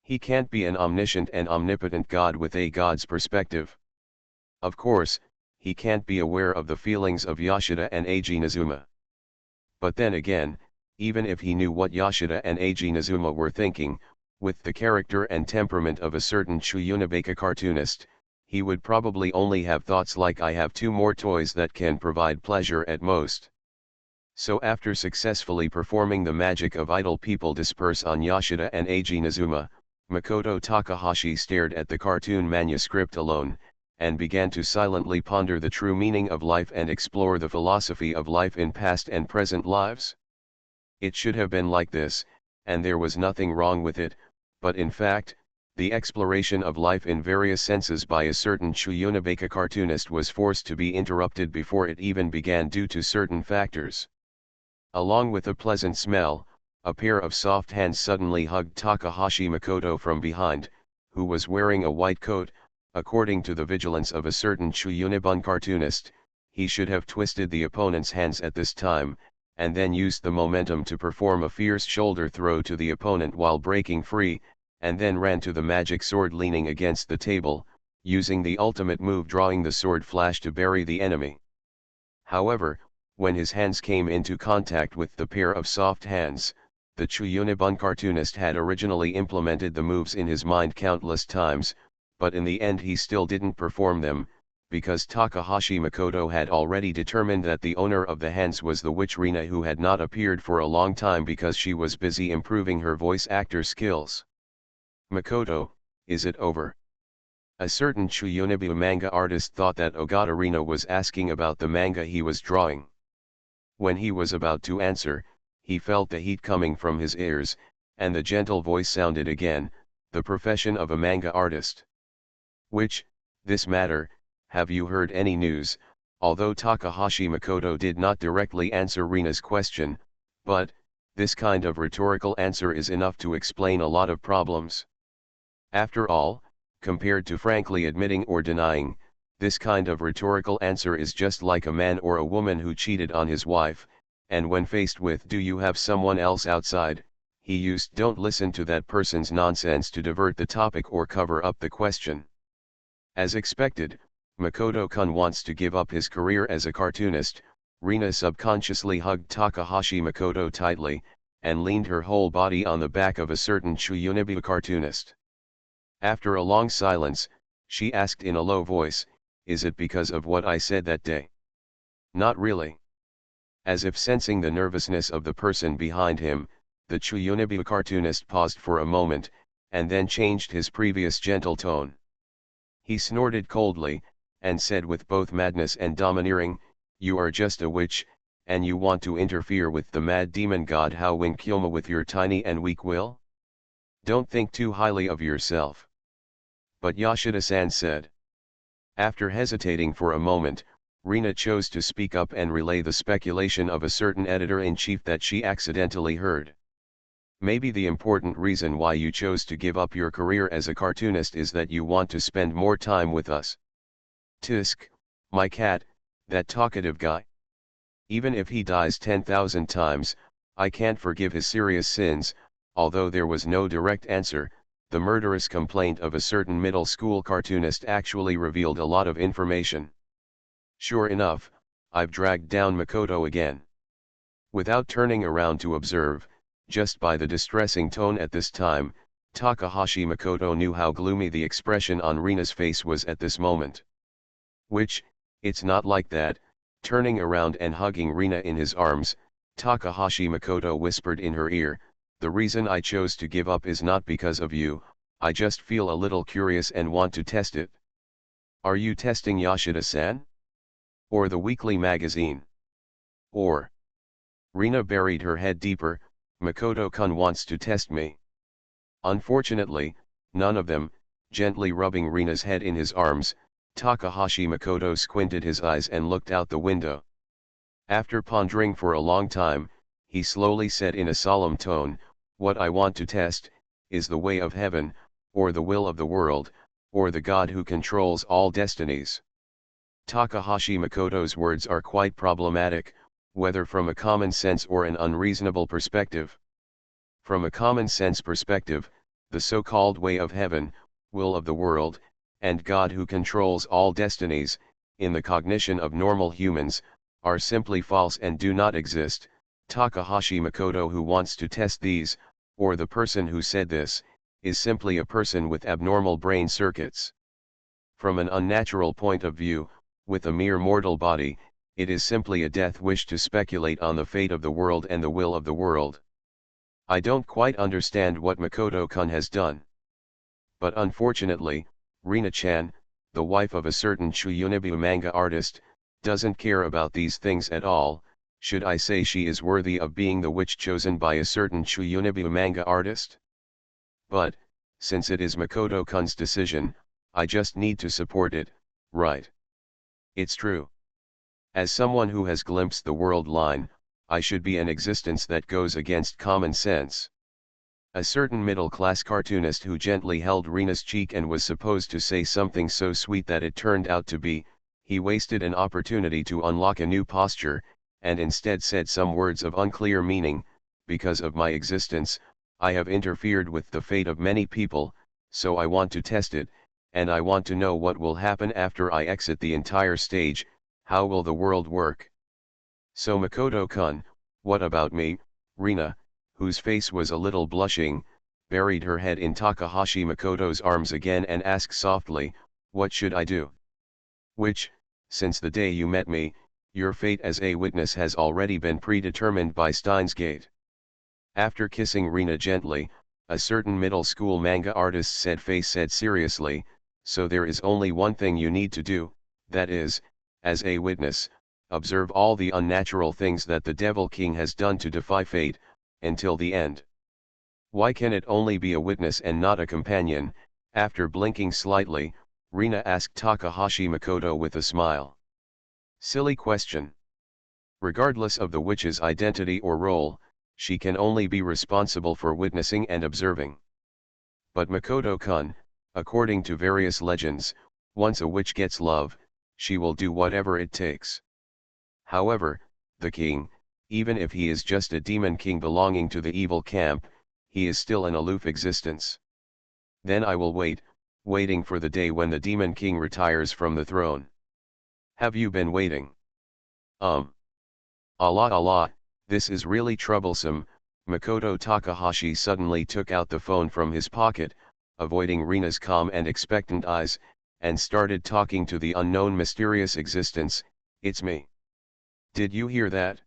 A: He can't be an omniscient and omnipotent god with a god's perspective. Of course, he can't be aware of the feelings of Yoshida and Eiji Nizuma. But then again, even if he knew what Yoshida and Eiji Nizuma were thinking, with the character and temperament of a certain Chuyunabeka cartoonist, he would probably only have thoughts like I have two more toys that can provide pleasure at most. So after successfully performing the magic of idle people disperse on Yoshida and Eiji Nizuma, Makoto Takahashi stared at the cartoon manuscript alone, and began to silently ponder the true meaning of life and explore the philosophy of life in past and present lives. It should have been like this, and there was nothing wrong with it, but in fact, the exploration of life in various senses by a certain Chuyunabeka cartoonist was forced to be interrupted before it even began due to certain factors. Along with a pleasant smell, a pair of soft hands suddenly hugged Takahashi Makoto from behind, who was wearing a white coat. According to the vigilance of a certain Chuyunabun cartoonist, he should have twisted the opponent's hands at this time, and then used the momentum to perform a fierce shoulder throw to the opponent while breaking free, and then ran to the magic sword leaning against the table, using the ultimate move drawing the sword flash to bury the enemy. However, when his hands came into contact with the pair of soft hands, the Chuyunabun cartoonist had originally implemented the moves in his mind countless times, but in the end he still didn't perform them, because Takahashi Makoto had already determined that the owner of the hands was the witch Rina, who had not appeared for a long time because she was busy improving her voice actor skills. "Makoto, is it over?" A certain Chuyunabu manga artist thought that Ogata Rina was asking about the manga he was drawing. When he was about to answer, he felt the heat coming from his ears, and the gentle voice sounded again, "The profession of a manga artist. Which, this matter, have you heard any news?" Although Takahashi Makoto did not directly answer Rina's question, but, this kind of rhetorical answer is enough to explain a lot of problems. After all, compared to frankly admitting or denying, this kind of rhetorical answer is just like a man or a woman who cheated on his wife, and when faced with "Do you have someone else outside?" he used "Don't listen to that person's nonsense" to divert the topic or cover up the question. As expected, Makoto-kun wants to give up his career as a cartoonist. Rina subconsciously hugged Takahashi Makoto tightly, and leaned her whole body on the back of a certain Chuyunabu cartoonist. After a long silence, she asked in a low voice, "Is it because of what I said that day?" "Not really." As if sensing the nervousness of the person behind him, the Chuyunabu cartoonist paused for a moment, and then changed his previous gentle tone. He snorted coldly, and said with both madness and domineering, "You are just a witch, and you want to interfere with the mad demon god Howin Kyoma with your tiny and weak will? Don't think too highly of yourself." But Yoshida-san said. After hesitating for a moment, Rina chose to speak up and relay the speculation of a certain editor-in-chief that she accidentally heard. "Maybe the important reason why you chose to give up your career as a cartoonist is that you want to spend more time with us. Tisk, my cat, that talkative guy. Even if he dies 10,000 times, I can't forgive his serious sins." Although there was no direct answer, the murderous complaint of a certain middle school cartoonist actually revealed a lot of information. Sure enough, I've dragged down Makoto again. Without turning around to observe, just by the distressing tone at this time, Takahashi Makoto knew how gloomy the expression on Rina's face was at this moment. "Which, it's not like that." Turning around and hugging Rina in his arms, Takahashi Makoto whispered in her ear, "The reason I chose to give up is not because of you, I just feel a little curious and want to test it." "Are you testing Yoshida-san? Or the weekly magazine? Or?" Rina buried her head deeper. "Makoto-kun wants to test me." "Unfortunately, none of them." Gently rubbing Rina's head in his arms, Takahashi Makoto squinted his eyes and looked out the window. After pondering for a long time, he slowly said in a solemn tone, "What I want to test, is the way of heaven, or the will of the world, or the God who controls all destinies." Takahashi Makoto's words are quite problematic. whether from a common sense or an unreasonable perspective. From a common sense perspective, the so-called way of heaven, will of the world, and God who controls all destinies, in the cognition of normal humans, are simply false and do not exist. Takahashi Makoto, who wants to test these, or the person who said this, is simply a person with abnormal brain circuits. From an unnatural point of view, with a mere mortal body, it is simply a death wish to speculate on the fate of the world and the will of the world. I don't quite understand what Makoto-kun has done. But unfortunately, Rina-chan, the wife of a certain Chuyunibu manga artist, doesn't care about these things at all. Should I say she is worthy of being the witch chosen by a certain Chuyunibu manga artist? But, since it is Makoto-kun's decision, I just need to support it, right? It's true. As someone who has glimpsed the world line, I should be an existence that goes against common sense. A certain middle-class cartoonist who gently held Rina's cheek and was supposed to say something so sweet that it turned out to be, he wasted an opportunity to unlock a new posture, and instead said some words of unclear meaning. Because of my existence, I have interfered with the fate of many people, so I want to test it, and I want to know what will happen after I exit the entire stage. How will the world work? So Makoto-kun, what about me? Rina, whose face was a little blushing, buried her head in Takahashi Makoto's arms again and asked softly, what should I do? Which, since the day you met me, your fate as a witness has already been predetermined by Steins Gate. After kissing Rina gently, a certain middle school manga artist said seriously, so there is only one thing you need to do, that is, as a witness, observe all the unnatural things that the Devil King has done to defy fate, until the end. Why can it only be a witness and not a companion? After blinking slightly, Rina asked Takahashi Makoto with a smile. Silly question. Regardless of the witch's identity or role, she can only be responsible for witnessing and observing. But Makoto-kun, according to various legends, once a witch gets love, she will do whatever it takes. However, the king, even if he is just a demon king belonging to the evil camp, he is still an aloof existence. Then I will waiting for the day when the demon king retires from the throne. Have you been waiting? Allah, this is really troublesome. Makoto Takahashi suddenly took out the phone from his pocket, avoiding Rina's calm and expectant eyes, and started talking to the unknown mysterious existence. It's me. Did you hear that?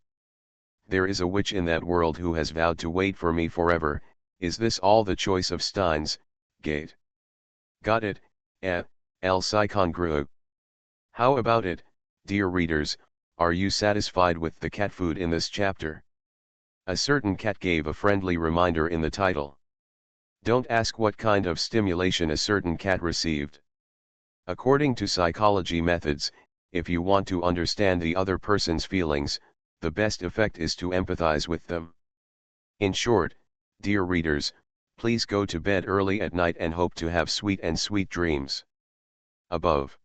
A: There is a witch in that world who has vowed to wait for me forever. Is this all the choice of Steins Gate? Got it, El Psychongru. How about it, dear readers, are you satisfied with the cat food in this chapter? A certain cat gave a friendly reminder in the title. Don't ask what kind of stimulation a certain cat received. According to psychology methods, if you want to understand the other person's feelings, the best effect is to empathize with them. In short, dear readers, please go to bed early at night and hope to have sweet dreams. Above.